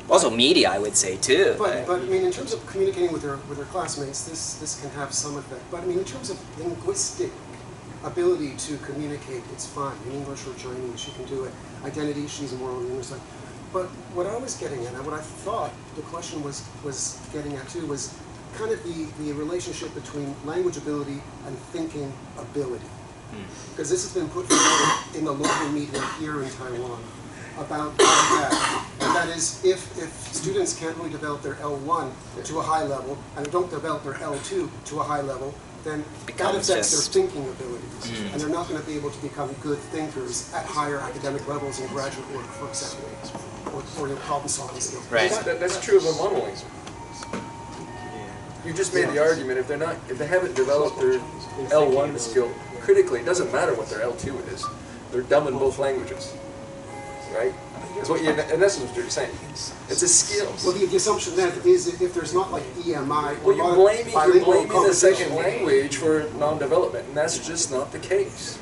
Also media, I would say, too. But I mean, in terms of communicating with her classmates, this can have some effect. But I mean, in terms of linguistic ability to communicate, it's fine. In English or Chinese, she can do it. Identity, she's more on the English side. But what I was getting at, and what I thought the question was getting at too, was kind of the relationship between language ability and thinking ability. Because this has been put forward in the local media here in Taiwan about that. And that is, if students can't really develop their L1 to a high level, and don't develop their L2 to a high level, then that affects their thinking abilities. And they're not going to be able to become good thinkers at higher academic levels in graduate work, for example, or problem solving skills. Right. That's true of a monolingual. You just made the argument, if they haven't developed their L1 skill critically, it doesn't matter what their L2 is. They're dumb in both languages, right? That's what in essence what you're saying. It's a skill. Well, the assumption then is if there's not like EMI, well, you're blaming the second language for non-development, and that's just not the case.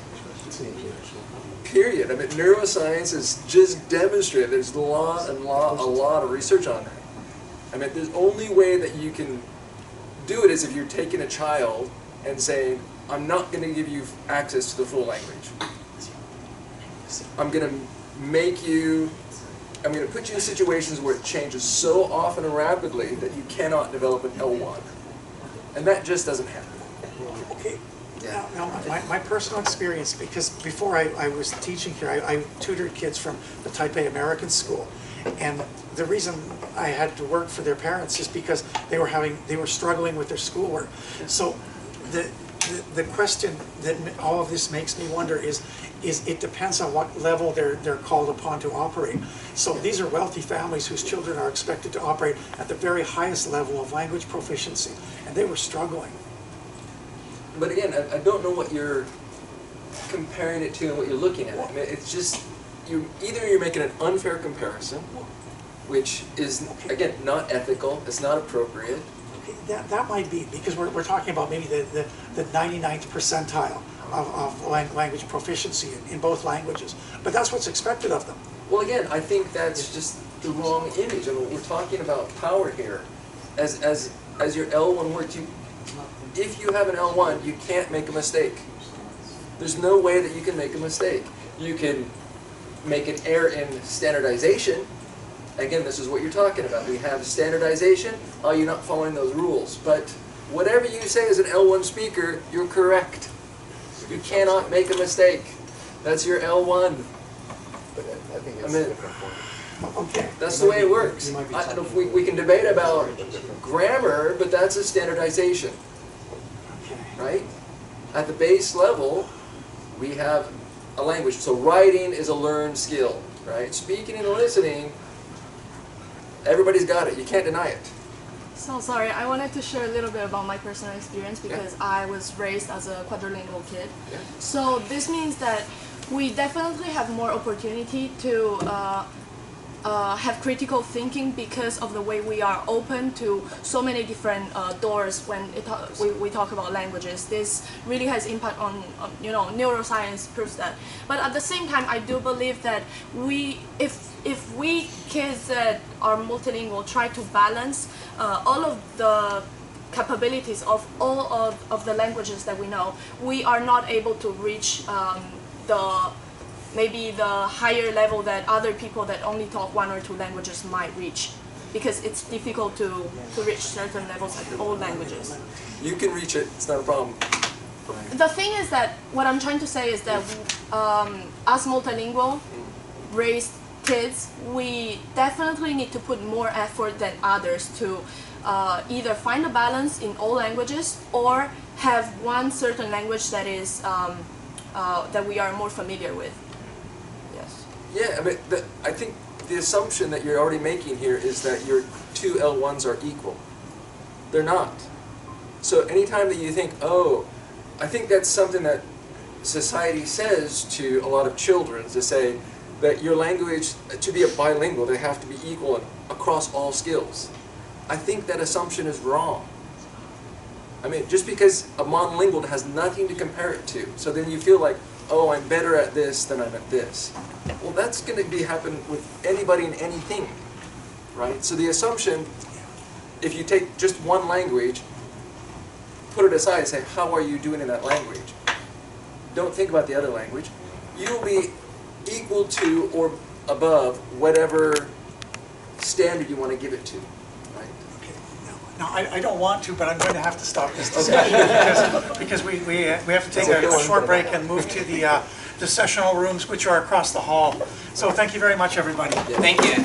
Period. I mean, neuroscience is just demonstrated. There's a lot of research on that. I mean, the only way that you can do it is if you're taking a child and saying, I'm not going to give you access to the full language. I'm going to put you in situations where it changes so often and rapidly that you cannot develop an L1. And that just doesn't happen. Okay. Now, my personal experience, because before I was teaching here, I tutored kids from the Taipei American School. And the reason I had to work for their parents is because they were struggling with their schoolwork. So the question that all of this makes me wonder is it depends on what level they're called upon to operate. So these are wealthy families whose children are expected to operate at the very highest level of language proficiency, and they were struggling. But again, I don't know what you're comparing it to and what you're looking at. I mean, it's just, either you're making an unfair comparison, which is, again, not ethical, it's not appropriate. Okay, that might be, because we're talking about maybe the 99th percentile of language proficiency in both languages. But that's what's expected of them. Well, again, I think that's just the wrong image. I mean, we're talking about power here. As your L1 works, if you have an L1, you can't make a mistake. There's no way that you can make a mistake. You can make an error in standardization. Again, this is what you're talking about. We have standardization. Oh, you're not following those rules. But whatever you say as an L1 speaker, you're correct. You cannot make a mistake. That's your L1. But I think it's a different point. Okay. That's the way it works. We can debate about grammar, but that's a standardization. Right? At the base level, we have a language. So writing is a learned skill, right? Speaking and listening, everybody's got it. You can't deny it. So sorry, I wanted to share a little bit about my personal experience because I was raised as a quadrilingual kid. Yeah. So this means that we definitely have more opportunity to have critical thinking because of the way we are open to so many different doors when we talk about languages. This really has impact on neuroscience proves that. But at the same time, I do believe that if we kids that are multilingual try to balance all of the capabilities of all of the languages that we know, we are not able to reach maybe the higher level that other people that only talk 1 or 2 languages might reach, because it's difficult to reach certain levels of all languages. You can reach it, it's not a problem. The thing is that, what I'm trying to say is that as multilingual raised kids, we definitely need to put more effort than others to either find a balance in all languages or have one certain language that is that we are more familiar with. Yes. Yeah, I mean, I think the assumption that you're already making here is that your 2 L1s are equal. They're not. So anytime that you think, oh, I think that's something that society says to a lot of children, to say that your language, to be a bilingual, they have to be equal across all skills. I think that assumption is wrong. I mean, just because a monolingual has nothing to compare it to, so then you feel like, oh, I'm better at this than I'm at this. Well, that's going to happen with anybody and anything, right? So the assumption, if you take just one language, put it aside and say, how are you doing in that language? Don't think about the other language. You'll be equal to or above whatever standard you want to give it to. Now, I don't want to, but I'm going to have to stop this discussion because we have to take a short break and move to the sessional rooms, which are across the hall. So thank you very much, everybody. Thank you.